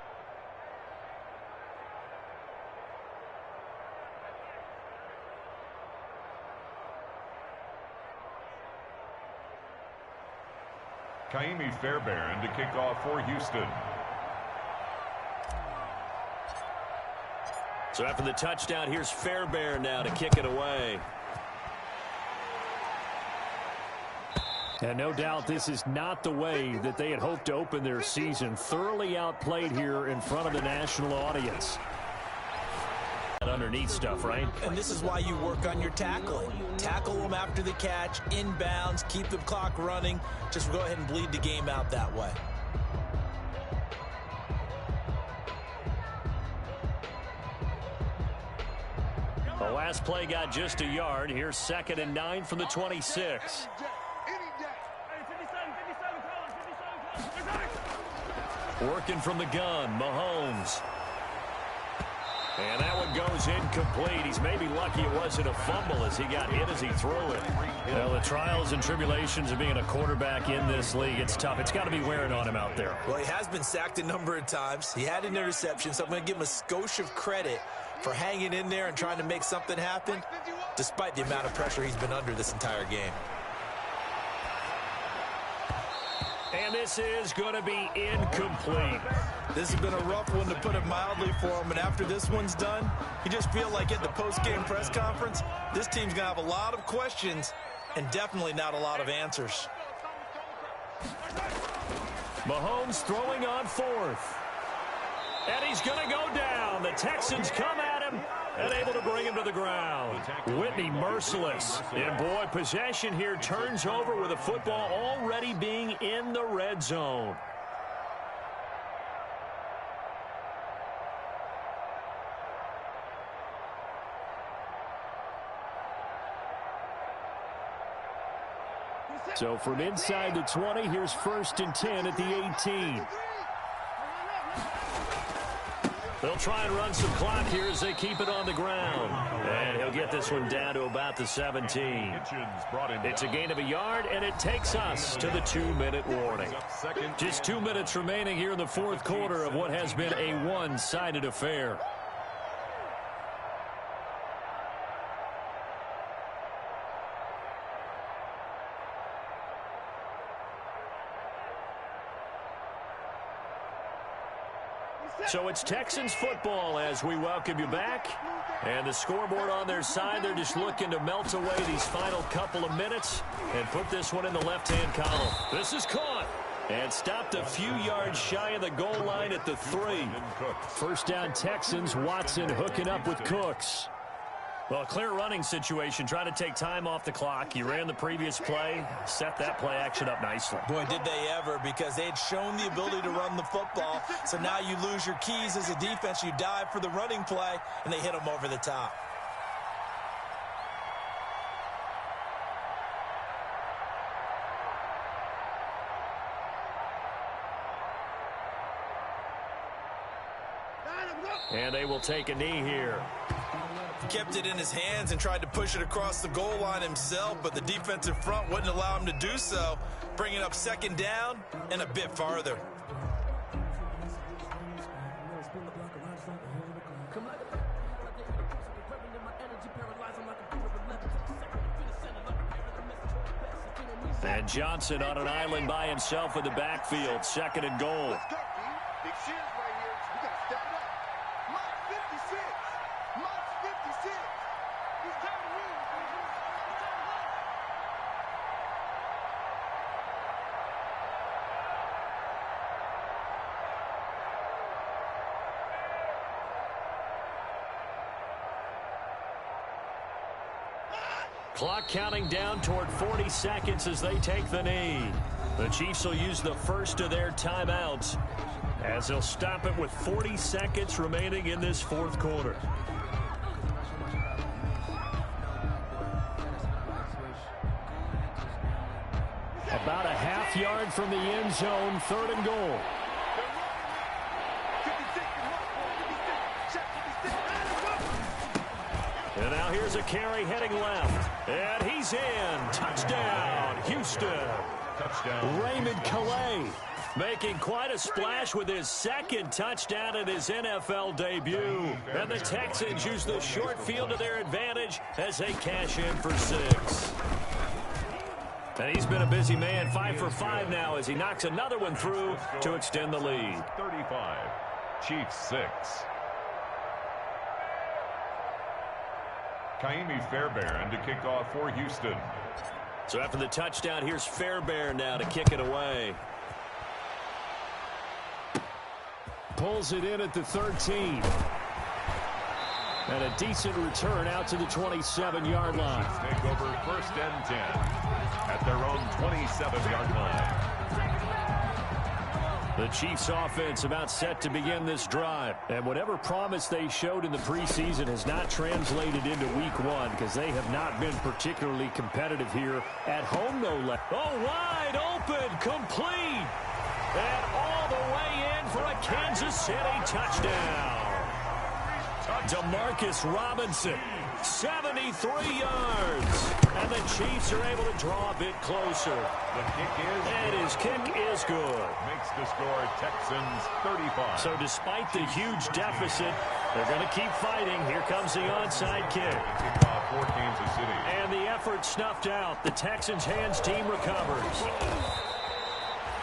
Kaimi Fairbairn to kick off for Houston. So after the touchdown, here's Fairbairn now to kick it away. And no doubt this is not the way that they had hoped to open their season. Thoroughly outplayed here in front of the national audience. Underneath stuff, right? And this is why you work on your tackling. Tackle them after the catch, inbounds, keep the clock running. Just go ahead and bleed the game out that way. The last play got just a yard. Here's 2nd and 9 from the 26. Working from the gun, Mahomes. And that one goes incomplete. He's maybe lucky it wasn't a fumble as he got hit as he threw it. Well, the trials and tribulations of being a quarterback in this league, it's tough. It's got to be wearing on him out there. Well, he has been sacked a number of times. He had an interception, so I'm going to give him a skosh of credit for hanging in there and trying to make something happen, despite the amount of pressure he's been under this entire game. And this is going to be incomplete. This has been a rough one, to put it mildly, for him. And after this one's done, you just feel like at the post-game press conference, this team's going to have a lot of questions and definitely not a lot of answers. Mahomes throwing on 4th. And he's going to go down. The Texans come at him and able to bring him to the ground. Whitney merciless. And boy, possession here turns over with the football already being in the red zone. So from inside the 20, here's 1st and 10 at the 18. They'll try and run some clock here as they keep it on the ground. And he'll get this one down to about the 17. It's a gain of a yard, and it takes us to the 2-minute warning. Just 2 minutes remaining here in the 4th quarter of what has been a one-sided affair. So it's Texans football as we welcome you back. And the scoreboard on their side, they're just looking to melt away these final couple of minutes and put this one in the left-hand column. This is caught and stopped a few yards shy of the goal line at the 3. 1st down Texans. Watson hooking up with Cooks. Well, a clear running situation. Try to take time off the clock. You ran the previous play, set that play action up nicely. Boy, did they ever, because they had shown the ability to run the football. So now you lose your keys as a defense. You dive for the running play, and they hit them over the top. And they will take a knee here. Kept it in his hands and tried to push it across the goal line himself, but the defensive front wouldn't allow him to do so, bringing up 2nd down and a bit farther. And Johnson on an island by himself in the backfield. 2nd and goal. Clock counting down toward 40 seconds as they take the knee. The Chiefs will use the first of their timeouts as they'll stop it with 40 seconds remaining in this 4th quarter. About a half yard from the end zone, 3rd and goal. And now here's a carry heading left. And he's in. Touchdown, Houston. Touchdown. Raymond Calais making quite a splash with his 2nd touchdown in his NFL debut. And the Texans use the short field to their advantage as they cash in for 6. And he's been a busy man, 5 for 5 now as he knocks another one through to extend the lead. 35, Chiefs 6. Kaimi Fairbairn to kick off for Houston. So after the touchdown, here's Fairbairn now to kick it away. Pulls it in at the 13. And a decent return out to the 27-yard line. Take over 1st and 10 at their own 27-yard line. The Chiefs offense about set to begin this drive. And whatever promise they showed in the preseason has not translated into week 1 because they have not been particularly competitive here at home, no less. Oh, wide open, complete. And all the way in for a Kansas City touchdown. Demarcus Robinson, 73 yards. And the Chiefs are able to draw a bit closer. The kick is and his kick is good. Makes the score Texans 35. So despite the huge deficit, they're going to keep fighting. Here comes the onside kick. Kickoff for Kansas City. And the effort snuffed out. The Texans' hands team recovers.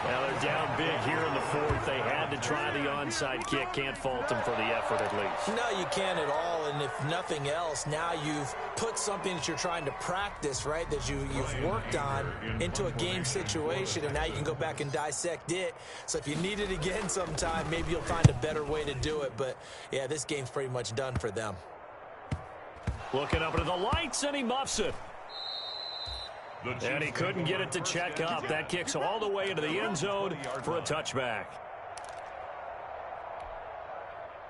Now they're down big here in the 4th. They had to try the onside kick. Can't fault them for the effort at least. No, you can't at all. And if nothing else, now you've put something that you're trying to practice, right, that you've worked on into a game situation, and now you can go back and dissect it. So if you need it again sometime, maybe you'll find a better way to do it. But, yeah, this game's pretty much done for them. Looking up into the lights, and he muffs it. And he couldn't get it to check up. That kicks all the way into the end zone for a touchback.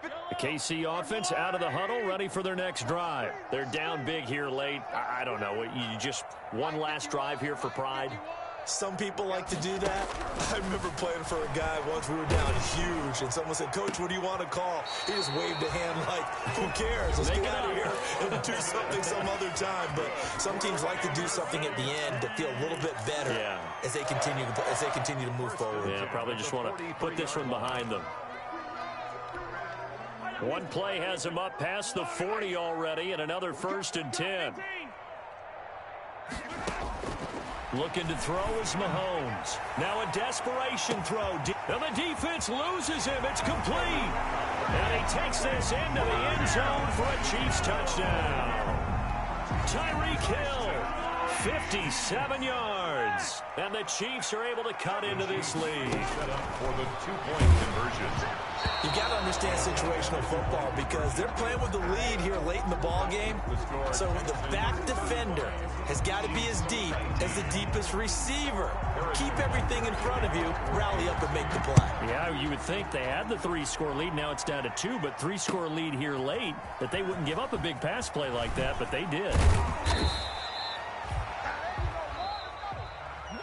The KC offense out of the huddle, ready for their next drive. They're down big here late. I don't know. You just one last drive here for pride? Some people like to do that. I remember playing for a guy once. We were down huge, and someone said, "Coach, what do you want to call?" He just waved a hand like, "Who cares? Let's get out of here and do something some other time." But some teams like to do something at the end to feel a little bit better as they continue to move forward. Yeah, probably just want to put this one behind them. One play has him up past the 40 already, and another 1st and 10. Looking to throw is Mahomes. Now a desperation throw. And the defense loses him. It's complete. And he takes this into the end zone for a Chiefs touchdown. Tyreek Hill, 57 yards. And the Chiefs are able to cut into this lead. Set up for the 2-point conversion. You got to understand situational football because they're playing with the lead here late in the ball game. So the back defender has got to be as deep as the deepest receiver. Keep everything in front of you, rally up and make the play. Yeah, you would think they had the 3-score lead. Now it's down to 2, but 3-score lead here late that they wouldn't give up a big pass play like that, but they did.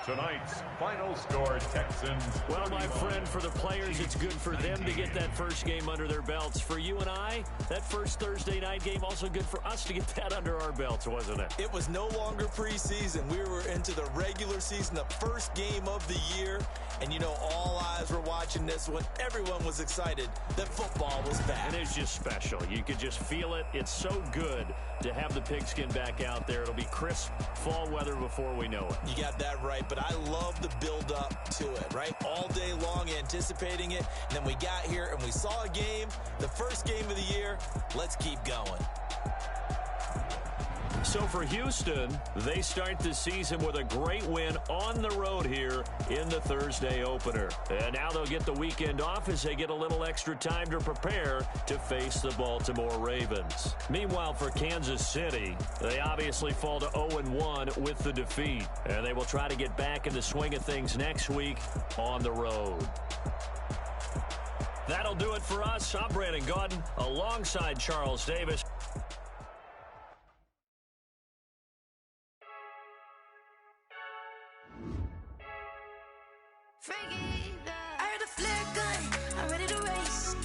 Tonight's final score, Texans. Well, my friend, for the players, it's good for them to get that first game under their belts. For you and I, that first Thursday night game, also good for us to get that under our belts, wasn't it? It was no longer preseason. We were into the regular season, the first game of the year. And, you know, all eyes were watching this one. Everyone was excited that football was back. It is just special. You could just feel it. It's so good to have the pigskin back out there. It'll be crisp fall weather before we know it. You got that right, but I love the build-up to it, right? All day long anticipating it, and then we got here and we saw a game, the first game of the year. Let's keep going. So for Houston, they start the season with a great win on the road here in the Thursday opener. And now they'll get the weekend off as they get a little extra time to prepare to face the Baltimore Ravens. Meanwhile, for Kansas City, they obviously fall to 0-1 with the defeat. And they will try to get back in the swing of things next week on the road. That'll do it for us. I'm Brandon Gaudin alongside Charles Davis. I heard the flare gun, I'm ready to race.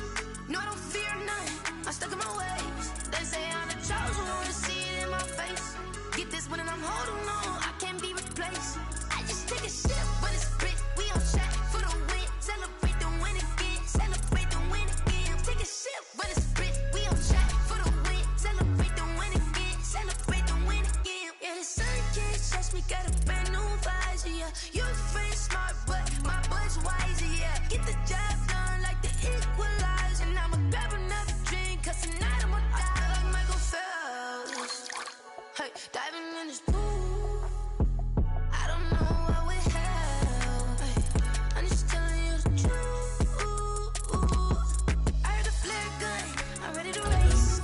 No, I don't fear none, I'm stuck in my ways. They say I'm the chosen one, to see it in my face. Get this one and I'm holding on, I can't be replaced. I just take a sip, but it's spit, we on track for the win. Celebrate the win again, celebrate the win again. Take a sip, but it's spit, we on track for the win. Celebrate the win again, celebrate the win again. Yeah, the sun can't touch me, got a brand new vibe. wiser, yeah. You free smart, but my butt's wiser, yeah. Get the job done like the equalizer. And I'ma grab another drink, cause tonight I'ma die. I feel like Michael Phelps. Hey, diving in this pool. I don't know what would help. Hey, I'm just telling you the truth. I heard the flare gun, I'm ready to race.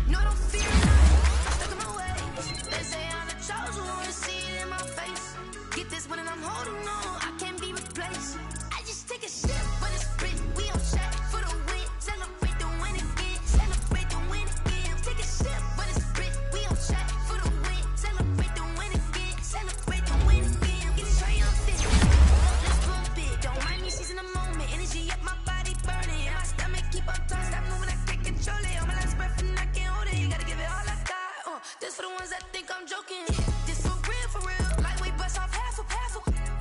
No, don't fear nothing, I'm stuck in my ways. They say I'm the chosen one, see it in my face. Get this one and I'm holding on, I can't be replaced. I just take a sip, but it's sprit, we on shot for the win. Celebrate the win again, celebrate the win again. Take a sip, but it's sprit, we on shot for the win. Celebrate the win again, celebrate the win again. Get Trey on fit, let's pump it. Don't mind me seizing the moment, energy up my body burning. My stomach keep on turning, stop moving, I can't control it. On my last breath and I can't hold it. You gotta give it all I got. This for the ones that think I'm joking. This for real, like we bust off half a.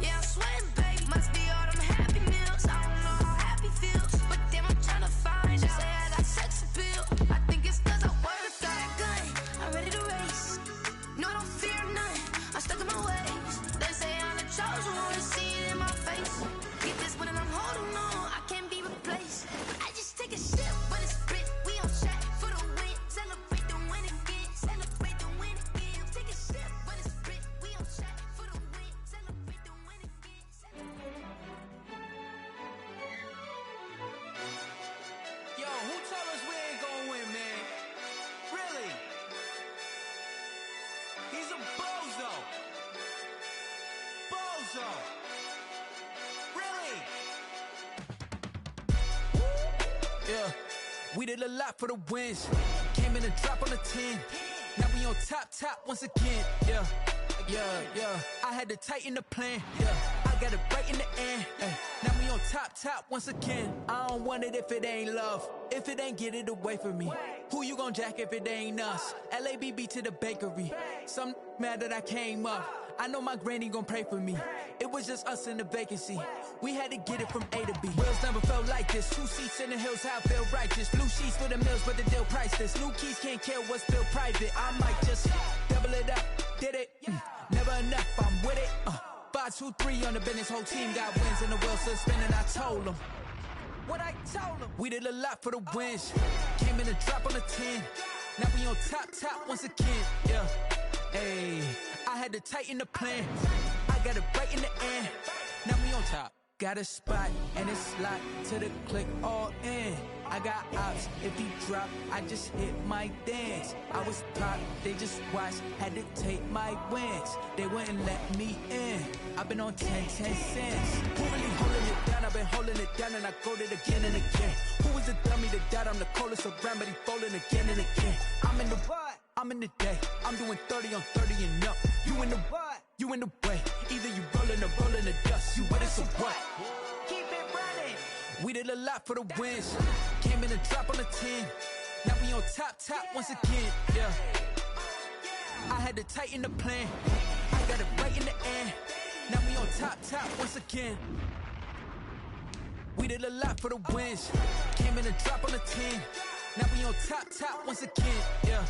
Yeah, I'm sweating, baby. Must be all them happy meals. I don't know how happy feels, but damn, I'm trying to find out. Say I got sex appeal. I think it's cause I work got a gun. I'm ready to race. No, don't fear nothing. I'm stuck in my ways. They say I'm the chosen one, see it in my face. Get this one and I'm holding on. I can't be replaced. I just take a sip, but it's split. We on shot for the win. Celebrate the win again. Celebrate the win again. Take a sip, but it's split. We on shot for the win. Celebrate the win again. Yo, who told us we ain't gonna win, man? Really? He's a bozo. Bozo. Really? Yeah, we did a lot for the wins. Came in a drop on the 10. Now we on top once again. Yeah. I had to tighten the plan. Yeah, I got it right in the end. Now we on top once again. I don't want it if it ain't love. If it ain't, get it away from me. Who you gon' jack if it ain't us? LABB to the bakery. Some mad that I came up. I know my granny gon' pray for me. It was just us in the vacancy. We had to get it from A to B. Wheels never felt like this. 2 seats in the hills, how I feel righteous. Blue sheets for the mills, but the deal priceless. New keys can't care what's still private. I might just double it up. Did it? Never enough, I'm with it. 5, 2, 3 on the business. Whole team got wins and the wheels still spinning. I told them what I told them. We did a lot for the wins. Came in a drop on the 10. Now we on top once again. Yeah. Hey, I had to tighten the plan. I got it right in the end. Now we on top. Got a spot and it's locked to the click all in. I got ops, if he drop, I just hit my dance. I was top, they just watched, had to take my wins. They wouldn't let me in. I've been on 10 cents. Who really holding it down? I've been holding it down and I go it again and again. Who was the dummy that died? I'm the coldest around, but he falling again and again. I'm in the what? I'm in the day. I'm doing 30 on 30 and up. You in the what? You in the way. Either you rolling or rolling the dust. You with us or what? Keep it running. We did a lot for the wins. Came in a drop on the 10. Now we on top once again. Yeah. I had to tighten the plan. I got it right in the end. Now we on top once again. We did a lot for the wins. Came in a drop on the 10. Now we on top once again. Yeah.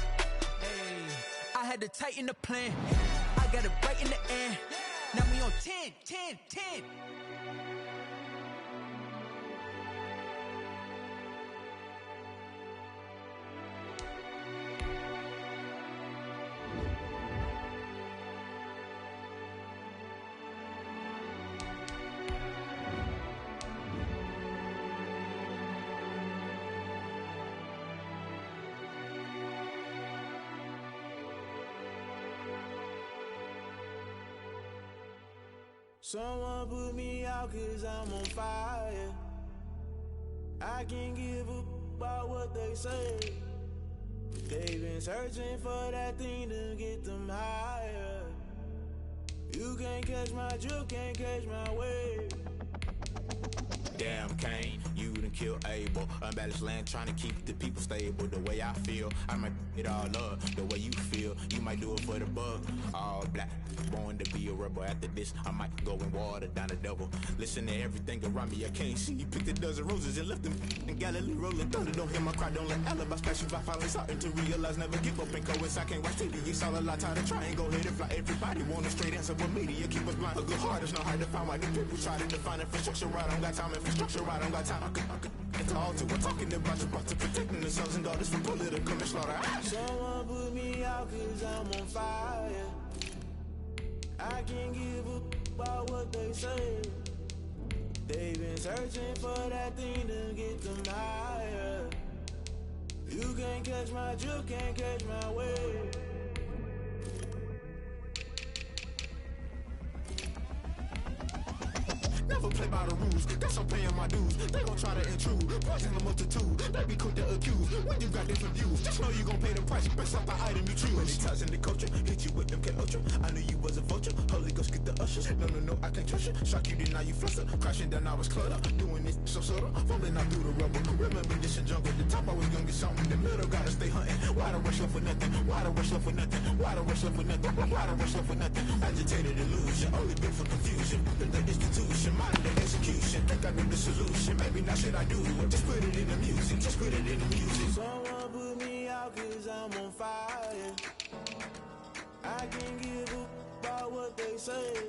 Hey, I had to tighten the plan. I got it right in the end. Now we on 10. Someone put me out cause I'm on fire. I can't give up about what they say. They've been searching for that thing to get them higher. You can't catch my drift, can't catch my wave. Damn Kane, you done done killed Abel. Unbalanced land trying to keep the people stable. The way I feel, I might it all up. The way you feel, you might do it for the bug. All black, born to be a rebel. After this, I might go and water down the devil. Listen to everything around me, I can't see. Picked a dozen roses and left them in Galilee rolling thunder. Don't hear my cry, don't let alibi splash. I finally starting to realize, never give up and coincide. I can't watch TV, it's all a lot. Time to try and go ahead and fly. Everybody want a straight answer, but media keep us blind. A good heart is not hard to find. Why the people try to define infrastructure right? I don't got time. Infrastructure right, I don't got time. I could it's all to. We're talking about to protecting the sons and daughters from political and slaughter. Someone put me out 'cause I'm on fire. I can't give up about what they say. They've been searching for that thing to get them higher. You can't catch my drift, can't catch my wave. Never play by the rules, guess I'm paying my dues. They gon' try to intrude, poison the multitude. They be quick to accuse, when you got different views. Just know you gon' pay the price, based off the item you choose. Many ties in the culture, hit you with MK Ultra. I knew you was a vulture, Holy Ghost get the ushers. No, I can't trust you. Shock you, then now you fluster. Crashing down, I was cluttered. Doing this so subtle, falling out through the rubble. Remember this in jungle, the top I was gonna get something. In the middle, gotta stay hunting. Why the rush left for nothing? Why the rush left for nothing? Why the rush left for nothing? Why the rush left for nothing? Agitated illusion, only been for confusion. The institution, mind the execution. Think I know the solution. Maybe not should I do it? Just put it in the music. Just put it in the music. Someone put me out 'cause I'm on fire. I can't give up about what they say.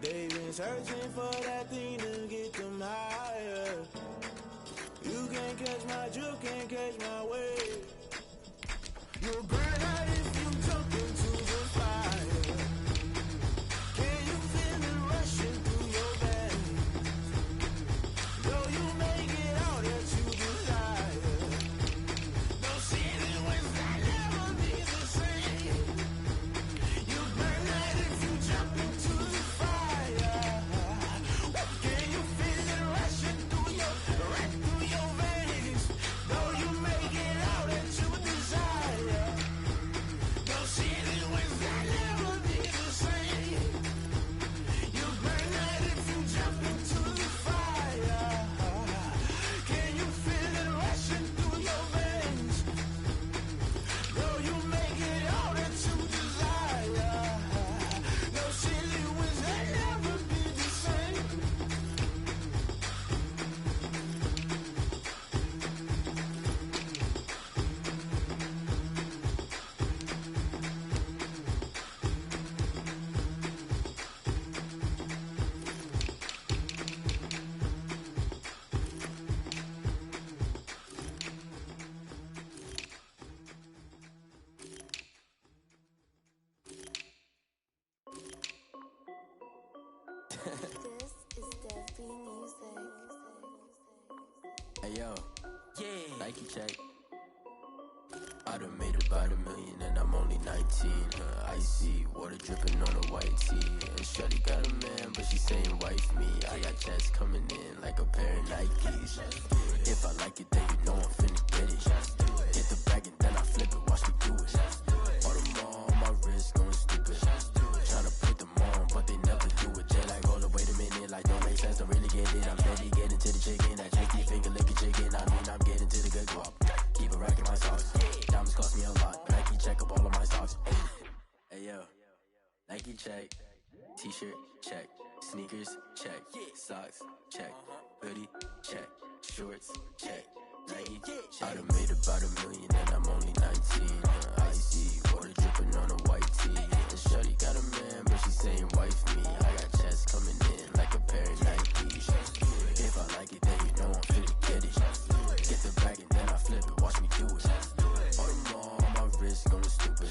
They've been searching for that thing to get them higher. You can't catch my drift, can't catch my wave. You'll burn out if you jump into the fire. Can you feel it rushing through your veins? Though you make it out that you desire. No ceiling wins, I never be the same. You burn out if you jump into the fire. Can you feel it rushing through your veins? Though you make it out that you desire. No ceiling wins, I never be the same. You burn out if you jump into the fire. Can you feel it rushing through your veins? Though you make it all that you desire. No silly wins, they never be the same. This is Debbie Music. Hey yo, Yeah. Nike check. I done made about $1 million and I'm only 19. Icy water dripping on a white tee. And Shorty got a man, but she saying wife me. I got checks coming in like a pair of Nikes. If I like it, then you know I'm finna get it. Get the bag and then I flip it, watch me do it. All the more on my wrist going stupid. Tryna put them on, but they never do it. They like, hold up, wait a minute, like don't make sense, don't really get it. I'm steady getting to the chicken, that tricky finger licking chicken. I mean, I'm getting to the good guap. Keep a rack in my socks. Diamonds cost me a lot. Nike check up all of my socks. Hey yo, Nike check. T-shirt check. Sneakers check. Socks check. Hoodie check. Shorts check. Nike check. I done made about $1 million and I'm only 19. Icy water dripping on a white tee. And Shorty got a man, but she saying wife me. I got checks coming in like a pair of Nikes. If I like it, then you know I'm finna get it. Get the bag and then I flip it, watch me do it. All the more on my wrist going stupid.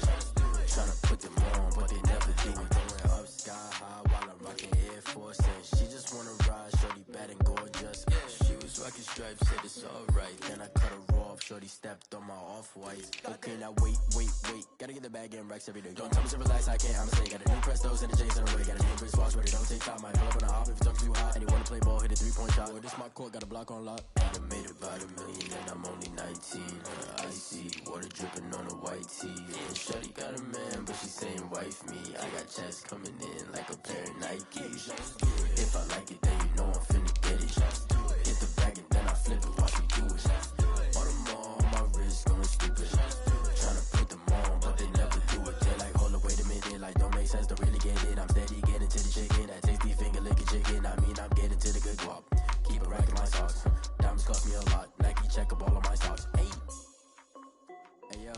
Tryna put them on, but they never do it. Going up sky high while I'm rocking Air Force. And she just wanna ride, Shorty bad and gorgeous. She was rocking stripes, said it's alright. Then I cut her off, Shorty stepped on my off-whites. Okay, now wait. Gotta get the bag and racks every day. Don't tell me to relax, I can't, I'm saying. Got a new Prestos and a J's in the way. Got a new wristwatch, but it don't take time. I pull up on a hop if you talk too hot. And you wanna play ball, hit a 3-point shot. Well, this my court, got a block on lock. I done made about $1 million and I'm only 19. Icy water dripping on a white tee. And Shorty got a man, but she saying wife me. I got checks coming in like a pair of Nikes. If I like it, then you know I'm finna get it. Get the bag and then process to really get it. I'm steady getting to the chicken. That tasty finger licking chicken. I mean, I'm getting to the good guap. Keep it racking my socks. Diamonds cost me a lot. Nike check up all of my stocks. Hey. Hey, yo.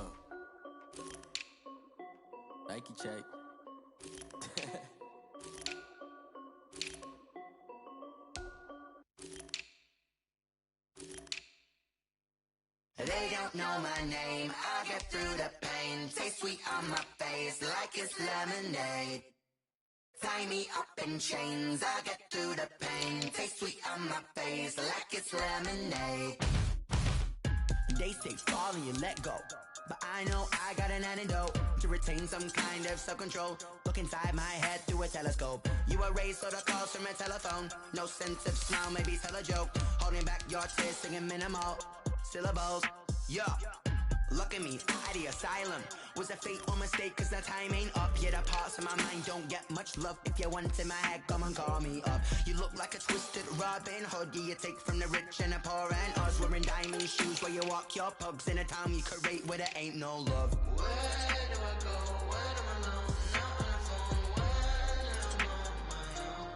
Nike check. They don't know my name, I get through the pain. Taste sweet on my face like it's lemonade. Tie me up in chains, I get through the pain. Taste sweet on my face like it's lemonade. They say fall and you let go, but I know I got an antidote to retain some kind of self-control. Look inside my head through a telescope. You erase all the calls from a telephone. No sense of smile, maybe tell a joke. Holding back your tears, singing minimal syllables. Yeah, look at me, at the asylum. Was a fate or mistake, cause the time ain't up. Yet the parts of my mind don't get much love. If you want in my head, come and call me up. You look like a twisted Robin Hood. Yeah, you take from the rich and the poor and us. Wearing diamond shoes where you walk your pugs in a town you create where there ain't no love. Where do I go? When I'm alone? Not on the phone. When I'm on my own.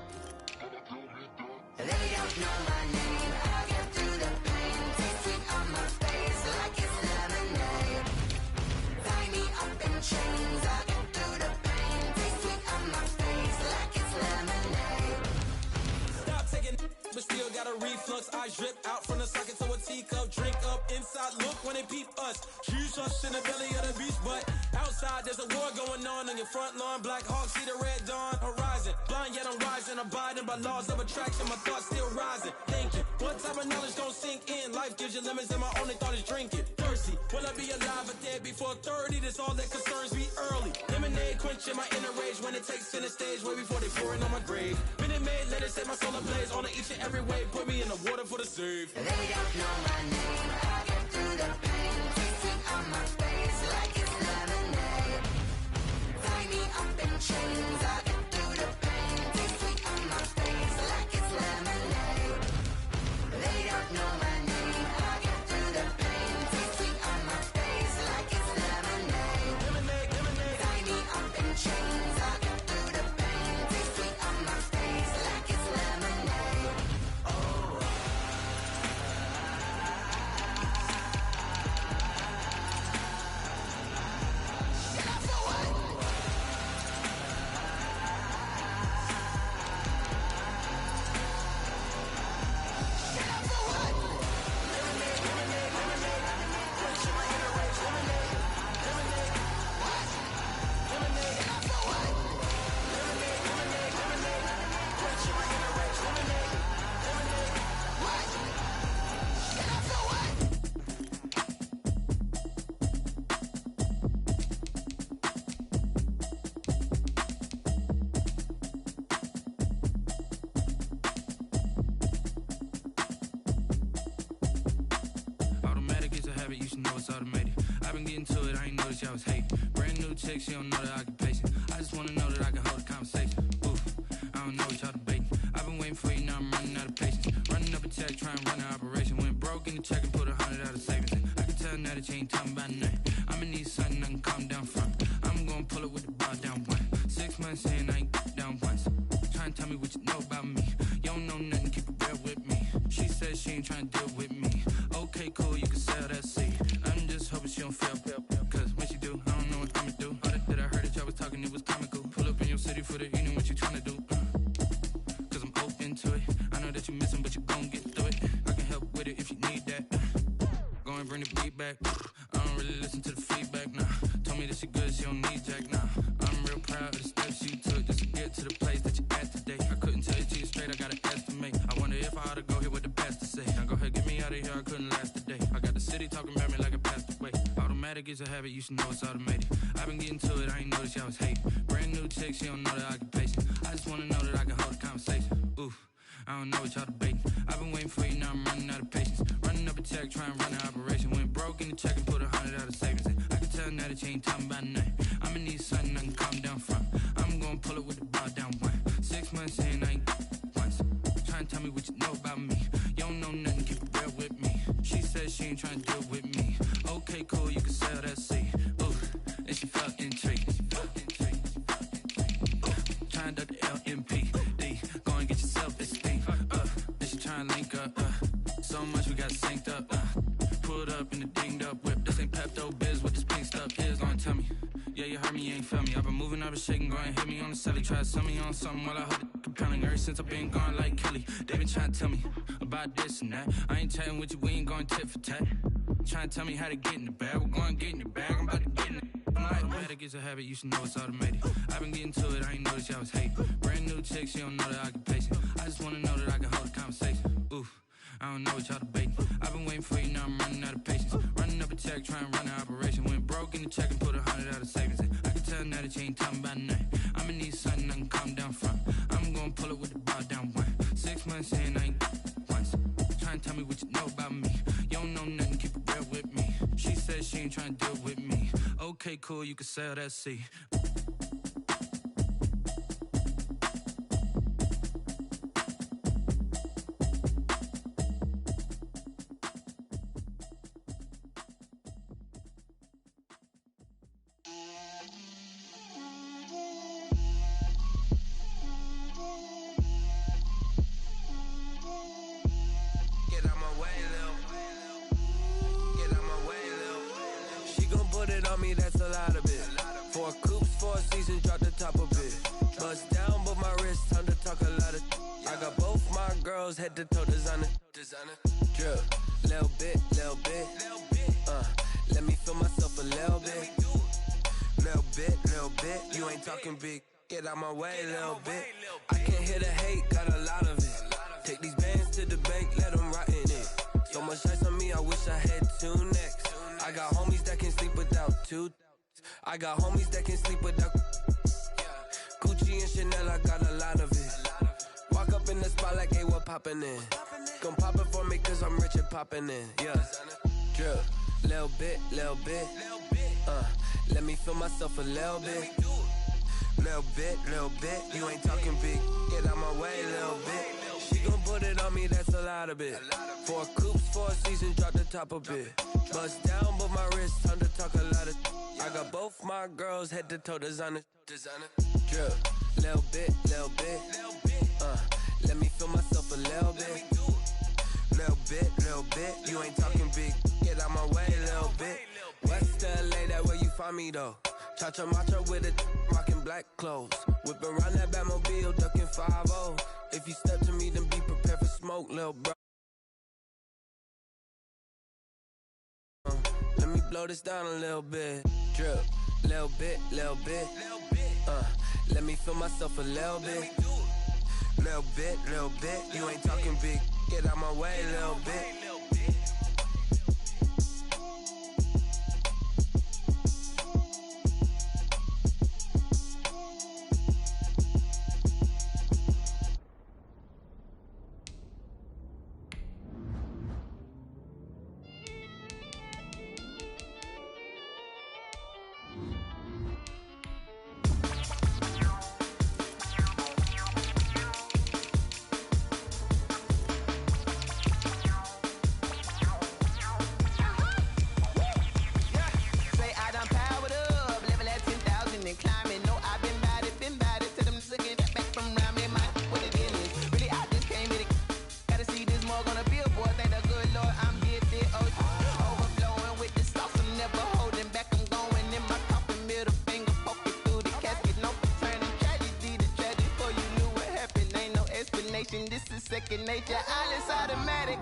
They don't know my name. I get through the pain. Taste sweet on my face like it's lemonade. Tie me up in chains. I get through the pain. Taste sweet on my face like it's lemonade. Stop taking, but still got a reflux. I drip out from the socket to a teacup. Drink up inside, look when they peep us. Choose us in the belly of the beach, but outside there's a war going on your front lawn. Black Hawk, see the red dawn horizon. Blind yet I'm rising, abiding by laws of attraction. My thoughts still rising, thinking what type of knowledge don't sink in. Life gives you limits and my only thought is drinking. Thirsty, will I be alive or dead before 30? That's all that concerns me early. Lemonade quenching my inner rage when it takes center stage way before they pour it on my grave. Minute Maid, let it set my soul ablaze on each and every way. Put me in the water for the save. They don't know my name. I get through the pain. Taste sweet on my face like it's lemonade. Tie me up in chains. I get through the pain. Taste sweet on my face like it's lemonade. They don't know my name. I get through the pain. Taste sweet on my face like it's lemonade. Lemonade, lemonade. Tie me up in chains. I get through the pain. Taste sweet on my face like it's lemonade. Automatic is a habit, you should know it's automated. I've been getting to it, I ain't noticed y'all was hating. Brand new chick, she don't know the occupation. I just wanna know that I can hold a conversation. Oof, I don't know what y'all debating. I've been waiting for you, now I'm running out of patience. Running up a check, trying to run an operation. Went broke in the check and put 100 out of savings in. I can tell now that you ain't talking about nothing. I'ma need something I can calm down from. I'm gonna pull it with the bar down one. 6 months in, I ain't down once. Trying to tell me what you know about me. You don't know nothing, keep it real with me. She said she ain't trying to deal with me. Okay, cool, you can sell that seed. I'm just hoping she don't fail. Cause when she do, I don't know what I'ma do. All that I heard that y'all was talking, it was comical. Pull up in your city for the evening, what you tryna do? Cause I'm open to it. I know that you missing, but you gon' get through it. I can help with it if you need that. Go and bring the beat back. I don't really listen to the feedback, nah. Told me that she good, she don't need jack, nah. I'm real proud of the steps you took just to get to the place that you at today. I couldn't tell you to you straight, I gotta estimate. I wonder if I ought to go here with the best to say. Now go ahead, get me out of here, I couldn't last today. I got the city talking about me like a passed away. Automatic is a habit, you should know it's automated. I've been getting to it, I ain't noticed y'all was hating. Brand new chick, she don't know the occupation. I just wanna know that I can hold a conversation. Oof, I don't know what y'all debating. I've been waiting for you, now I'm running out of patience. Running up a check, trying to run an operation. Went broke in the check and put 100 out of savings in. I can tell now that you ain't talking about nothing. I'ma need something I can calm down from. I'm gonna pull it with the bar down one. 6 months in, I ain't once. Trying to tell me what you know about me. You don't know nothing, keep it real with me. She said she ain't trying to deal with me. Okay, cool, you can sell that seed. Ooh, and she felt intrigued. signed up to LMPD. Go and get yourself esteem. Then she try and link up. So much we got synced up. Pulled up in the dinged up whip. This ain't Pepto Biz with this pink stuff. Is long tell me. Yeah, you heard me, you ain't felt me. I've been moving, I've been shaking, go and hit me on the celly. Try to sell me on something while I hold it compelling. Ever since I've been gone like Kelly, they been trying to tell me about this and that. I ain't chatting with you, we ain't going tit for tat. Trying to tell me how to get in the bag, we're going to get in the bag, I'm about to get in it. Automatic is a habit, you should know it's automated. I've been getting to it, I ain't noticed y'all was hating. Brand new chick, she don't know the occupation. I just wanna know that I can hold a conversation. Oof, I don't know what y'all debating. I've been waiting for you, now I'm running out of patience. Running up a check, trying to run an operation. Went broke in the check and put 100 out of savings in. I can tell now that you ain't talking about nothing. I'ma need something I can calm down from. I'm gonna pull it with the bar down one. 6 months in, I ain't once. Trying to tell me what you know about me. You don't know nothing, keep it real with me. She said she ain't trying to deal with me. Okay, cool, you can sell that seat. That's a lot of it. 4 coops, 4 seasons, drop the top of it. Bust down, but my wrist, time to talk a lot of. I got both my girls head to toe designer. Drip, little bit. Let me feel myself a little bit. Little bit. You ain't talking big. Get out my way, little bit. I can't hear the hate, got a lot of it. Take these bands to the bank, let them rot in it. So much ice on me, I wish I had 2 necks. I got homies that can sleep without 2. I got homies that can sleep without Gucci and Chanel, I got a lot of it. Walk up in the spot like, hey, what poppin' in? Gon' pop it for me cause I'm rich and poppin' in. Yeah, drip, little bit. Let me feel myself a little bit. Little bit. You ain't talking big. Get out my way, little bit. She gon' put it on me, that's a lot of it. 4 coops, 4 seasons, drop the top of it. Bust down, but my wrist, time to talk a lot of. I got both my girls head to toe designer. Drip, little bit. Let me feel myself a little bit. Little bit. You ain't talking big. Get out my way, little bit. West LA, that where you find me though. Cha-cha matcha with it, rockin' black clothes. Whip around that Batmobile, ducking 5-0. If you step to me, then be prepared for smoke, little bro. Let me blow this down a little bit. Drip, little bit. Let me feel myself a little bit. Little bit. You ain't talking big. Get out my way, little bit. This is second nature, all is automatic.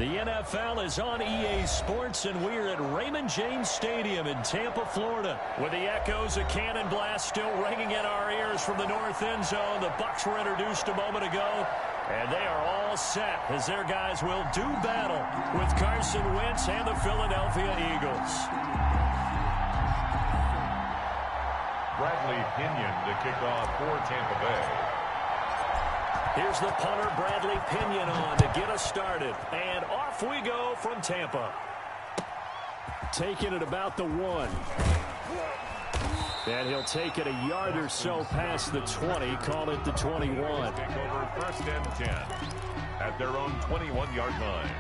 The NFL is on EA Sports, and we're at Raymond James Stadium in Tampa, Florida. With the echoes of cannon blast still ringing in our ears from the north end zone, the Bucs were introduced a moment ago, and they are all set as their guys will do battle with Carson Wentz and the Philadelphia Eagles. Bradley Pinion to kick off for Tampa Bay. Here's the punter, Bradley Pinion, on to get us started. And off we go from Tampa. Taking it about the 1. And he'll take it a yard or so past the 20, call it the 21. Take over 1st and 10 at their own 21-yard line.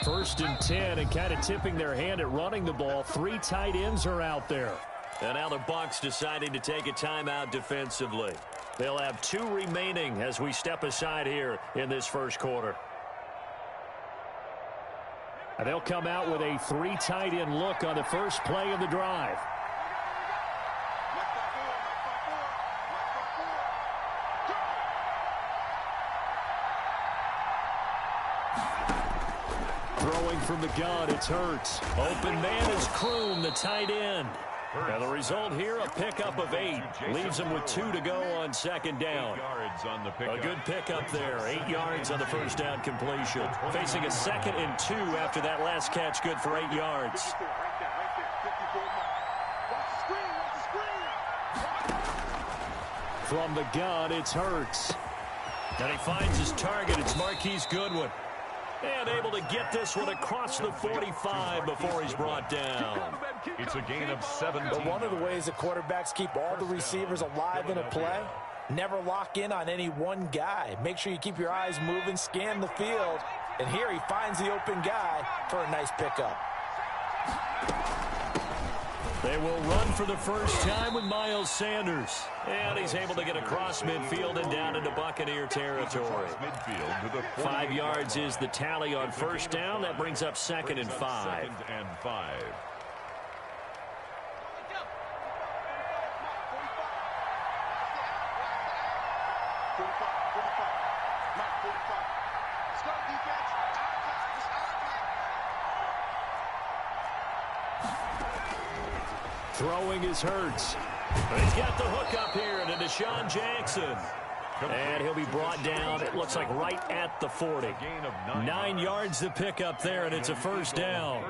1st and 10, and kind of tipping their hand at running the ball. 3 tight ends are out there. And now the Bucs deciding to take a timeout defensively. They'll have 2 remaining as we step aside here in this first quarter. And they'll come out with a 3 tight end look on the first play of the drive. Throwing from the gun, it's Hurts. Open man is Kroom, the tight end. And the result here, a pickup of 8. Leaves them with 2 to go on 2nd down. A good pickup there. 8 yards on the first down completion. Facing a 2nd and 2 after that last catch, good for 8 yards. From the gun, it's Hurts. And he finds his target. It's Marquise Goodwin. And able to get this one across the 45 before he's brought down. It's a gain of 17. But one of the ways the quarterbacks keep all the receivers alive in a play, never lock in on any one guy. Make sure you keep your eyes moving, scan the field. And here he finds the open guy for a nice pickup. They will run for the first time with Miles Sanders. And he's able to get across midfield and down into Buccaneer territory. 5 yards is the tally on first down. That brings up 2nd and 5. Throwing is Hurts. He's got the hook up here to Deshaun Jackson. And he'll be brought down, it looks like right at the 40. 9 yards to pick up there, and it's a first down.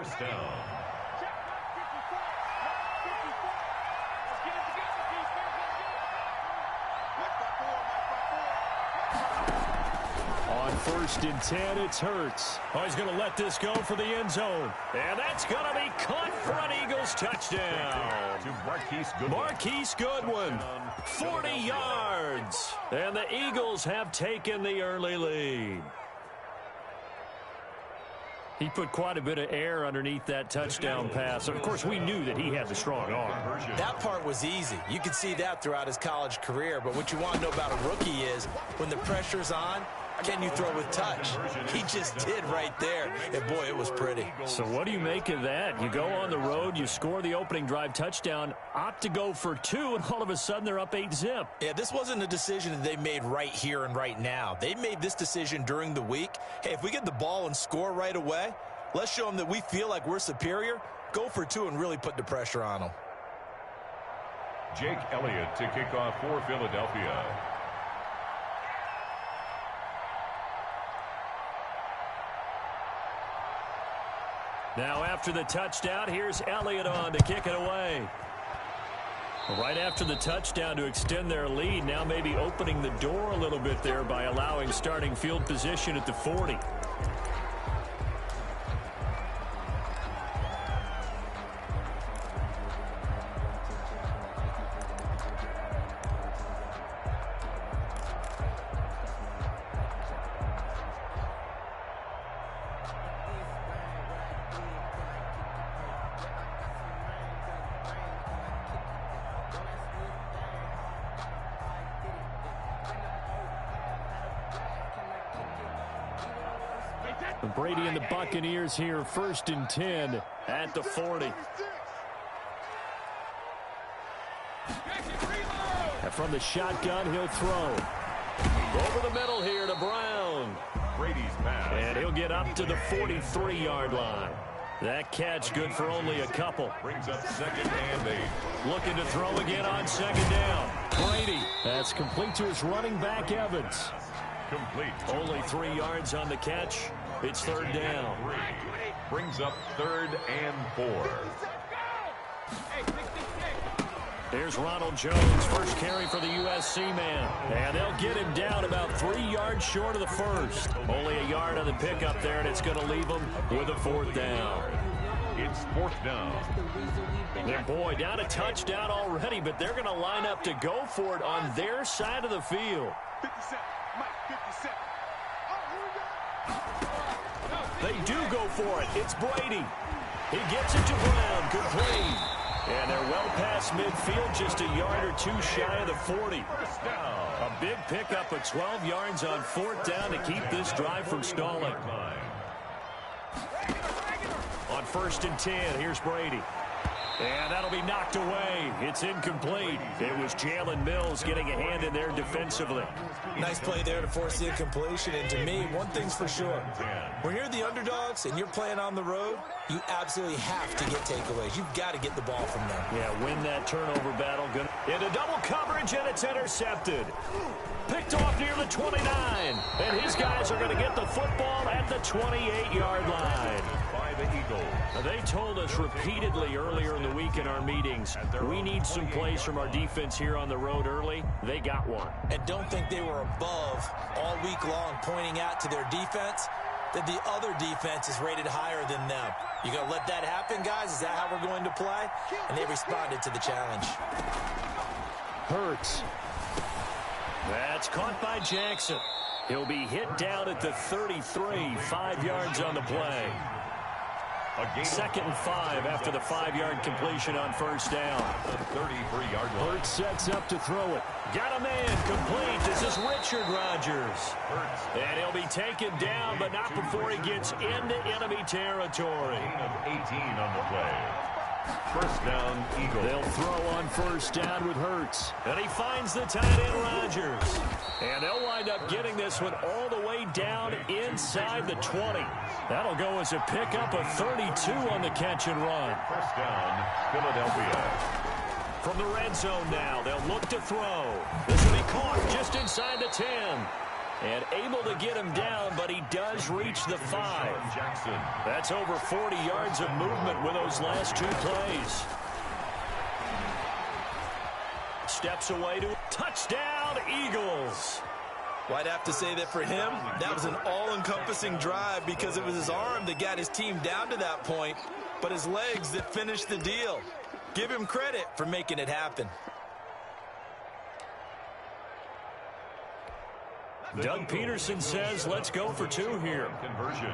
On 1st and 10, it's Hurts. Oh, he's going to let this go for the end zone. And that's going to be caught for an Eagles touchdown. Marquise Goodwin, 40 yards. And the Eagles have taken the early lead. He put quite a bit of air underneath that touchdown pass. Of course, we knew that he had the strong arm. That part was easy. You could see that throughout his college career. But what you want to know about a rookie is when the pressure's on, can you throw with touch? He just did right there. And, boy, it was pretty. So what do you make of that? You go on the road, you score the opening drive touchdown, opt to go for 2, and all of a sudden they're up 8-zip. Yeah, this wasn't a decision that they made right here and right now. They made this decision during the week. Hey, if we get the ball and score right away, let's show them that we feel like we're superior. Go for 2 and really put the pressure on them. Jake Elliott to kick off for Philadelphia. Now after the touchdown, here's Elliott on to kick it away. Right after the touchdown to extend their lead, now maybe opening the door a little bit there by allowing starting field position at the 40. Brady and the Buccaneers here, 1st and 10 at the 40. And from the shotgun, he'll throw. Over the middle here to Brown. Brady's pass. And he'll get up to the 43-yard line. That catch good for only a couple. Brings up 2nd and 8. Looking to throw again on 2nd down. Brady. That's complete to his running back, Evans. Complete. Only 3 yards on the catch. It's 3rd down. Brings up 3rd and 4. Here's Ronald Jones, first carry for the USC man. And they'll get him down about 3 yards short of the first. Only a yard on the pickup there, and it's going to leave him with a 4th down. It's 4th down. And boy, down a touchdown already, but they're going to line up to go for it on their side of the field. They do go for it. It's Brady. He gets it to Brown. Complete. And they're well past midfield, just a yard or two shy of the 40. A big pickup of 12 yards on 4th down to keep this drive from stalling. On 1st and 10, here's Brady. And that'll be knocked away. It's incomplete. It was Jalen Mills getting a hand in there defensively. Nice play there to force the incompletion. And to me, one thing's for sure. When you're the underdogs and you're playing on the road, you absolutely have to get takeaways. You've got to get the ball from them. Yeah, win that turnover battle. Into double coverage, and it's intercepted. Picked off near the 29. And his guys are going to get the football at the 28-yard line. By the Eagles. They told us repeatedly earlier in the week in our meetings, we need some plays from our defense here on the road early. They got one. And don't think they were above all week long pointing out to their defense that the other defense is rated higher than them. You going to let that happen, guys? Is that how we're going to play? And they responded to the challenge. Hurts. That's caught by Jackson. He'll be hit down at the 33, 5 yards on the play. 2nd and 5 after the 5-yard completion on 1st down. The 33-yard line. Hurts sets up to throw it. Got a man complete. This is Richard Rodgers. And he'll be taken down, but not before he gets into enemy territory. 18 on the play. 1st down, Eagles. They'll throw on 1st down with Hurts. And he finds the tight end, Rodgers. And they'll wind up getting this one all the way down inside the 20. That'll go as a pickup of 32 on the catch and run. 1st down, Philadelphia. From the red zone now, they'll look to throw. This will be caught just inside the 10. And able to get him down, but he does reach the 5. Jackson. That's over 40 yards of movement with those last 2 plays. Steps away to touchdown, Eagles. Well, I'd have to say that for him, that was an all-encompassing drive because it was his arm that got his team down to that point, but his legs that finished the deal. Give him credit for making it happen. Doug Peterson says, let's go for 2 here. Conversion.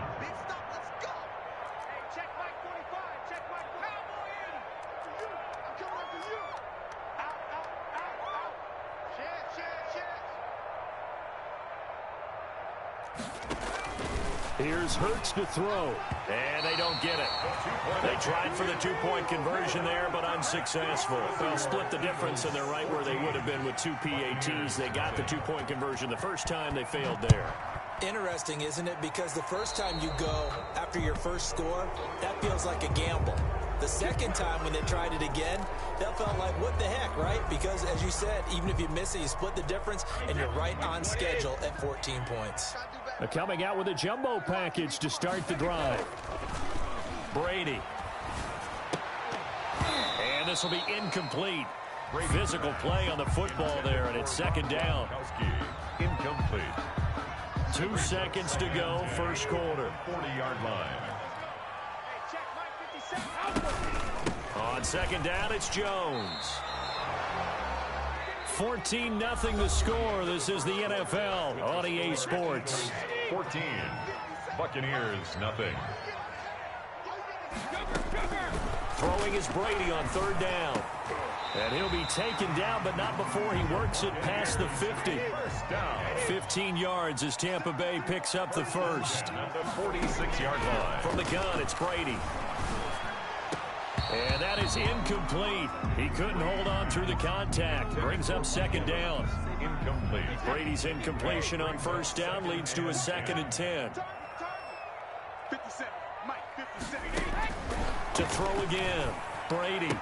Here's Hurts to throw, and they don't get it. They tried for the 2-point conversion there, but unsuccessful. They'll split the difference, and they're right where they would have been with 2 PATs. They got the 2-point conversion the first time. They failed there. Interesting, isn't it? Because the first time you go after your first score, that feels like a gamble. The second time when they tried it again, that felt like, what the heck, right? Because, as you said, even if you miss it, you split the difference, and you're right on schedule at 14 points. Coming out with a jumbo package to start the drive. Brady. And this will be incomplete. Physical play on the football there, and it's 2nd down. Incomplete. 2 seconds to go, first quarter. 40-yard line. On 2nd down, it's Jones. 14-0 the score. This is the NFL on EA Sports. 14. Buccaneers, nothing. Throwing is Brady on 3rd down. And he'll be taken down, but not before he works it past the 50. 15 yards as Tampa Bay picks up the first. At the 46-yard line. From the gun, it's Brady. And that is incomplete. He couldn't hold on through the contact. Brings up 2nd down. Incomplete. Brady's incompletion on 1st down leads to a 2nd and 10. To throw again, Brady.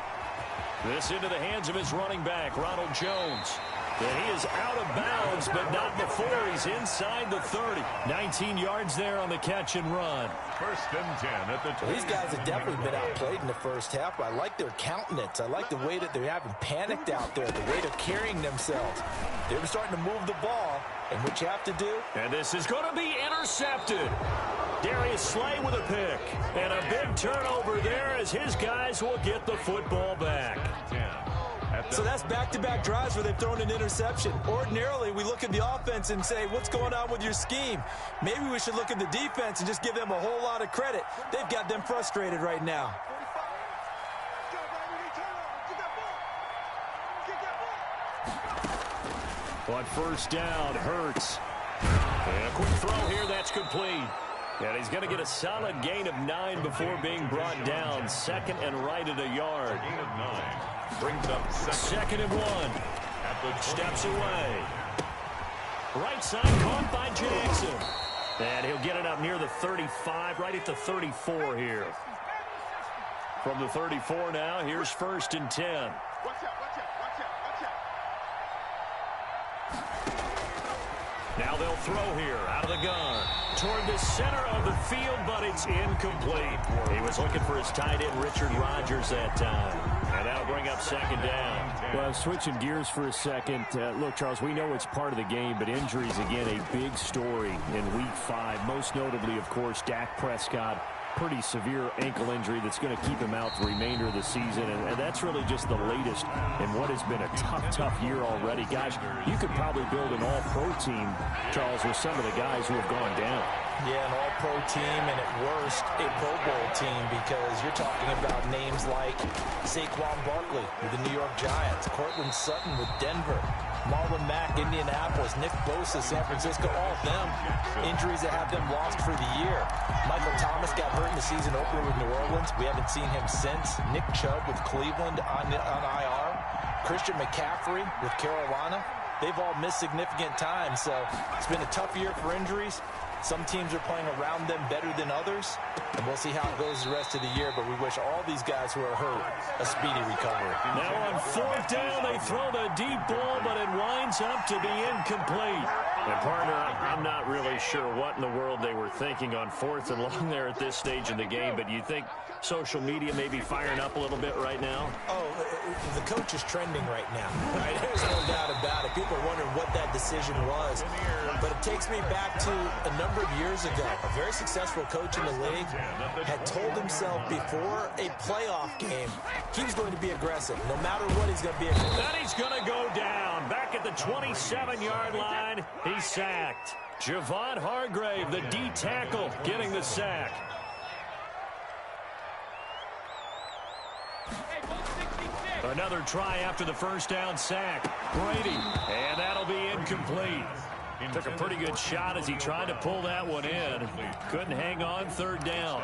This into the hands of his running back, Ronald Jones. And he is out of bounds, but not before he's inside the 30. 19 yards there on the catch and run. 1st and 10 at the 20. These guys have definitely been outplayed in the first half, but I like their countenance. I like the way that they're having panicked out there, the way they're carrying themselves. They were starting to move the ball, and what you have to do. And this is going to be intercepted. Darius Slay with a pick. And a big turnover there as his guys will get the football back. 10 at So that's back-to-back drives where they've thrown an interception. Ordinarily, we look at the offense and say, what's going on with your scheme? Maybe we should look at the defense and just give them a whole lot of credit. They've got them frustrated right now. On first down, Hurts. And a quick throw here, that's complete. And he's going to get a solid gain of 9 before being brought down. Second and right at a yard. Gain of 9. Brings up second and 1. Steps away. Right side caught by Jackson. And he'll get it up near the 35, right at the 34 here. From the 34 now, here's first and 10. Now they'll throw here out of the gun toward the center of the field, but it's incomplete. He was looking for his tight end, Richard Rodgers, that time. And that'll bring up second down. Well, switching gears for a second. Look, Charles, we know it's part of the game, but injuries, again, a big story in Week 5. Most notably, of course, Dak Prescott. Pretty severe ankle injury that's going to keep him out the remainder of the season, and that's really just the latest in what has been a tough year already. Guys, you could probably build an all-pro team, Charles, with some of the guys who have gone down. Yeah, an all-pro team, and at worst, a Pro Bowl team, because you're talking about names like Saquon Barkley with the New York Giants, Cortland Sutton with Denver, Marlon Mack, Indianapolis, Nick Bosa, San Francisco, all of them injuries that have them lost for the year. Michael Thomas got hurt in the season opener with New Orleans. We haven't seen him since. Nick Chubb with Cleveland on IR. Christian McCaffrey with Carolina. They've all missed significant time, so it's been a tough year for injuries. Some teams are playing around them better than others, and we'll see how it goes the rest of the year, but we wish all these guys who are hurt a speedy recovery. Now on fourth down, they throw the deep ball, but it winds up to be incomplete. And, partner, I'm not really sure what in the world they were thinking on fourth and long there at this stage in the game, but you think social media may be firing up a little bit right now? Oh, the coach is trending right now. Right? There's no doubt about it. People are wondering what that decision was. But it takes me back to a number of years ago. A very successful coach in the league had told himself before a playoff game he was going to be aggressive. No matter what, he's going to be aggressive. Then he's going to go down. Back at the 27-yard line, he's sacked. Javon Hargrave, the D tackle, getting the sack. Another try after the first down sack. Brady, and that'll be incomplete. Took a pretty good shot as he tried to pull that one in. Couldn't hang on third down.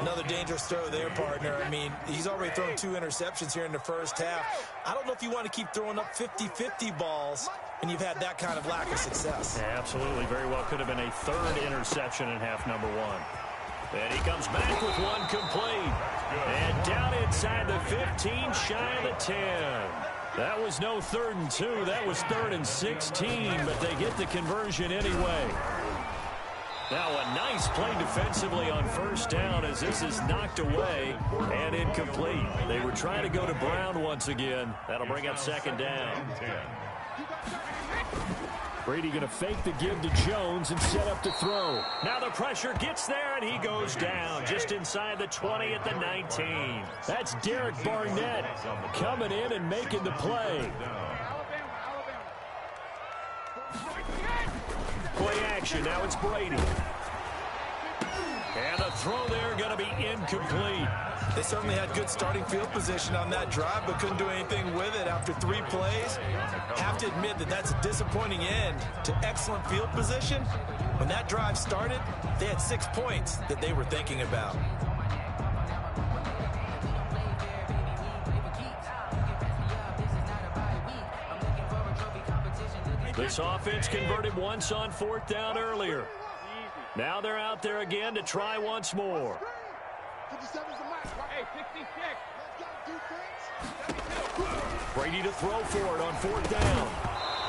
Another dangerous throw there, partner. I mean, he's already thrown 2 interceptions here in the first half. I don't know if you want to keep throwing up 50-50 balls when you've had that kind of lack of success. Yeah, absolutely. Very well could have been a third interception in half number 1. And he comes back with one complete. And down inside the 15, shy of the 10. That was no 3rd and 2. That was 3rd and 16, but they get the conversion anyway. Now a nice play defensively on first down as this is knocked away and incomplete. They were trying to go to Brown once again. That'll bring up second down. Brady going to fake the give to Jones and set up to throw. Now the pressure gets there, and he goes down just inside the 20 at the 19. That's Derek Barnett coming in and making the play. Play action. Now it's Brady. And the throw there going to be incomplete. They certainly had good starting field position on that drive, but couldn't do anything with it after 3 plays. Have to admit that that's a disappointing end to excellent field position. When that drive started, they had 6 points that they were thinking about. This offense converted once on fourth down earlier. Now they're out there again to try once more. Brady to throw for it on fourth down.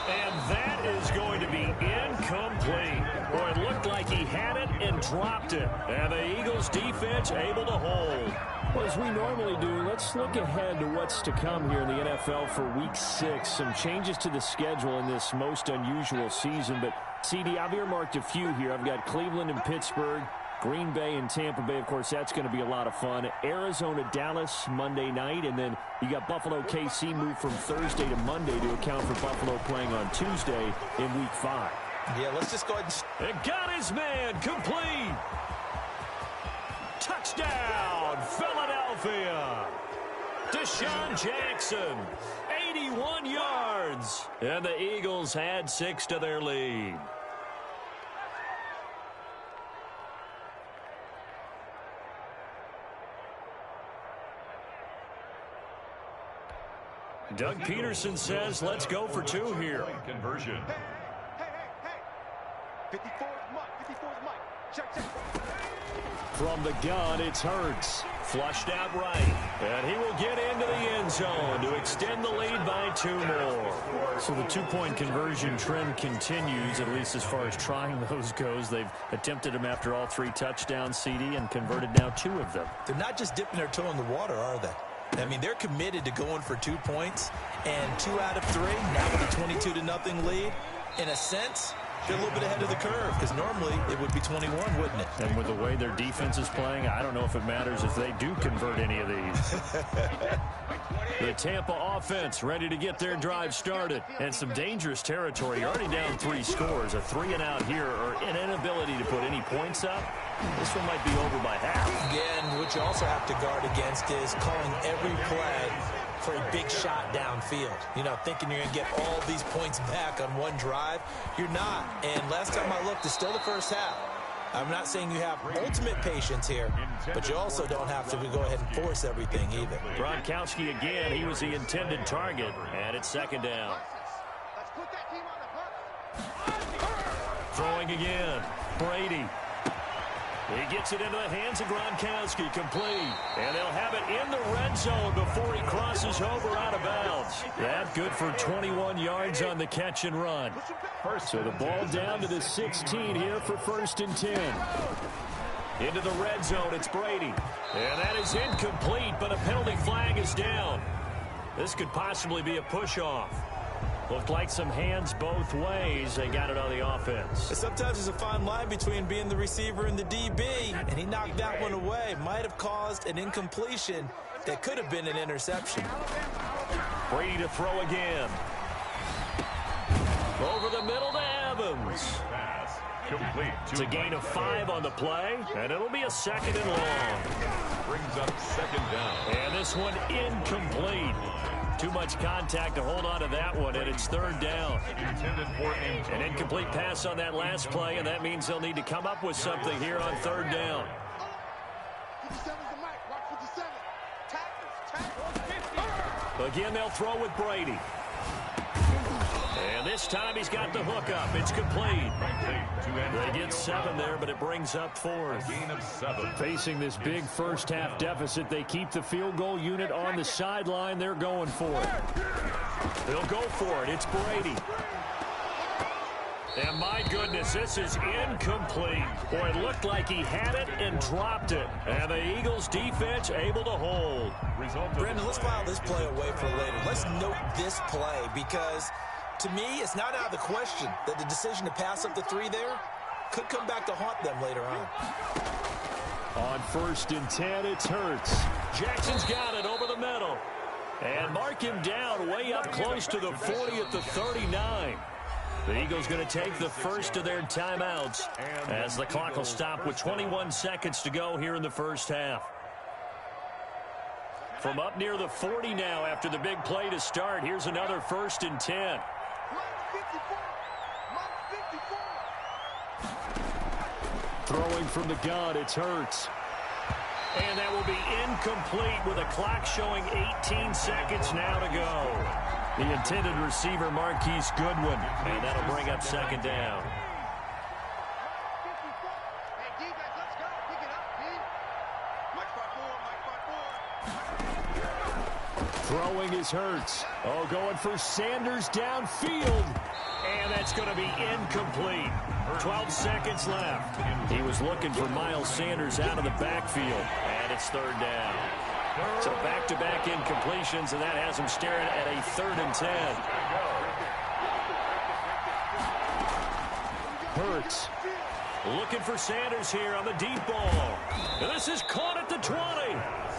And that is going to be incomplete. Boy, it looked like he had it and dropped it. And the Eagles defense able to hold. Well, as we normally do, let's look ahead to what's to come here in the NFL for Week 6. Some changes to the schedule in this most unusual season. But, CD, I've earmarked a few here. I've got Cleveland and Pittsburgh, Green Bay and Tampa Bay, of course, that's going to be a lot of fun. Arizona, Dallas, Monday night. And then you got Buffalo, KC moved from Thursday to Monday to account for Buffalo playing on Tuesday in Week 5. Yeah, let's just go ahead and... It got his man complete. Touchdown, Philadelphia. Deshaun Jackson, 81 yards. And the Eagles had 6 to their lead. Doug Peterson says, let's go for 2 here. Conversion. Hey. 54 is Mike. Check. From the gun, it's Hurts. Flushed out right. And he will get into the end zone to extend the lead by 2 more. So the 2-point conversion trend continues, at least as far as trying those goes. They've attempted them after all 3 touchdowns, CD, and converted now 2 of them. They're not just dipping their toe in the water, are they? I mean, they're committed to going for 2 points, and 2 out of 3, now with a 22-0 lead. In a sense, they're a little bit ahead of the curve, because normally it would be 21, wouldn't it? And with the way their defense is playing, I don't know if it matters if they do convert any of these. The Tampa offense ready to get their drive started. And some dangerous territory. You're already down 3 scores. A 3-and-out here, or an inability to put any points up. This one might be over by half. Again, what you also have to guard against is calling every play for a big shot downfield. You know, thinking you're going to get all these points back on one drive. You're not. And last time I looked, it's still the first half. I'm not saying you have ultimate patience here, but you also don't have to go ahead and force everything either. Gronkowski again. He was the intended target, and it's 2nd down. Throwing again. Brady. He gets it into the hands of Gronkowski, complete. And they'll have it in the red zone before he crosses over out of bounds. That good for 21 yards on the catch and run. So the ball down to the 16 here for 1st and 10. Into the red zone, it's Brady. And that is incomplete, but a penalty flag is down. This could possibly be a push-off. Looked like some hands both ways. They got it on the offense. Sometimes there's a fine line between being the receiver and the DB, and he knocked that one away. Might have caused an incompletion that could have been an interception. Brady to throw again. Over the middle to Evans. Complete. It's a gain of 5 on the play, and it'll be a 2nd and long. Brings up 2nd down. And this one incomplete. Too much contact to hold on to that one, and it's 3rd down. An incomplete pass on that last play, and that means they'll need to come up with something here on 3rd down. Again, they'll throw with Brady. And this time he's got the hook up. It's complete. They get 7 there, but it brings up 4th. Gain of 7. Facing this big first-half deficit, they keep the field goal unit on the sideline. They're going for it. They'll go for it. It's Brady. And my goodness, this is incomplete. Boy, it looked like he had it and dropped it. And the Eagles defense able to hold. Brandon, let's file this play away for later. Let's note this play because, to me, it's not out of the question that the decision to pass up the 3 there could come back to haunt them later on. On 1st and 10, it's Hurts. Jackson's got it over the middle. And mark him down way up close to the 40 at the 39. The Eagles going to take the first of their timeouts as the clock will stop with 21 seconds to go here in the first half. From up near the 40 now after the big play to start, here's another 1st and 10. Throwing from the gun, it's Hurts. And that will be incomplete with a clock showing 18 seconds now to go. The intended receiver, Marquise Goodwin. And that'll bring up 2nd down. Throwing is Hurts. Oh, going for Sanders downfield. And that's going to be incomplete. 12 seconds left. He was looking for Miles Sanders out of the backfield. And it's 3rd down. So back-to-back incompletions, and that has him staring at a 3rd and 10. Hurts Looking for Sanders here on the deep ball. And this is caught at the 20.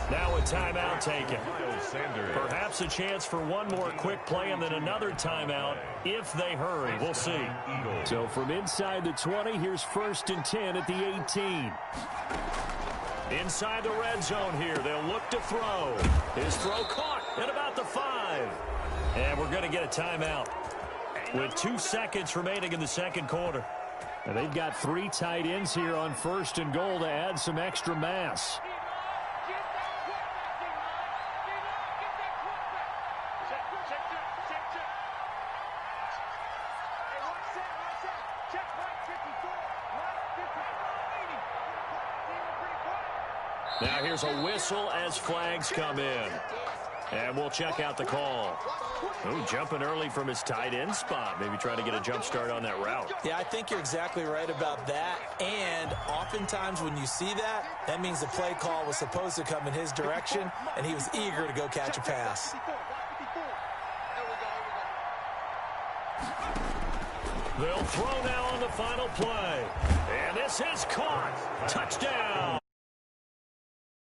Now a timeout taken. Perhaps a chance for one more quick play and then another timeout if they hurry. We'll see. So from inside the 20, here's 1st and 10 at the 18. Inside the red zone here. They'll look to throw. His throw caught at about the 5. And we're going to get a timeout with 2 seconds remaining in the second quarter. Now they've got 3 tight ends here on 1st and goal to add some extra mass. Now here's a whistle as flags come in. And we'll check out the call. Oh, jumping early from his tight end spot. Maybe trying to get a jump start on that route. Yeah, I think you're exactly right about that. And oftentimes when you see that, that means the play call was supposed to come in his direction, and he was eager to go catch a pass. They'll throw now on the final play. And this is caught. Touchdown.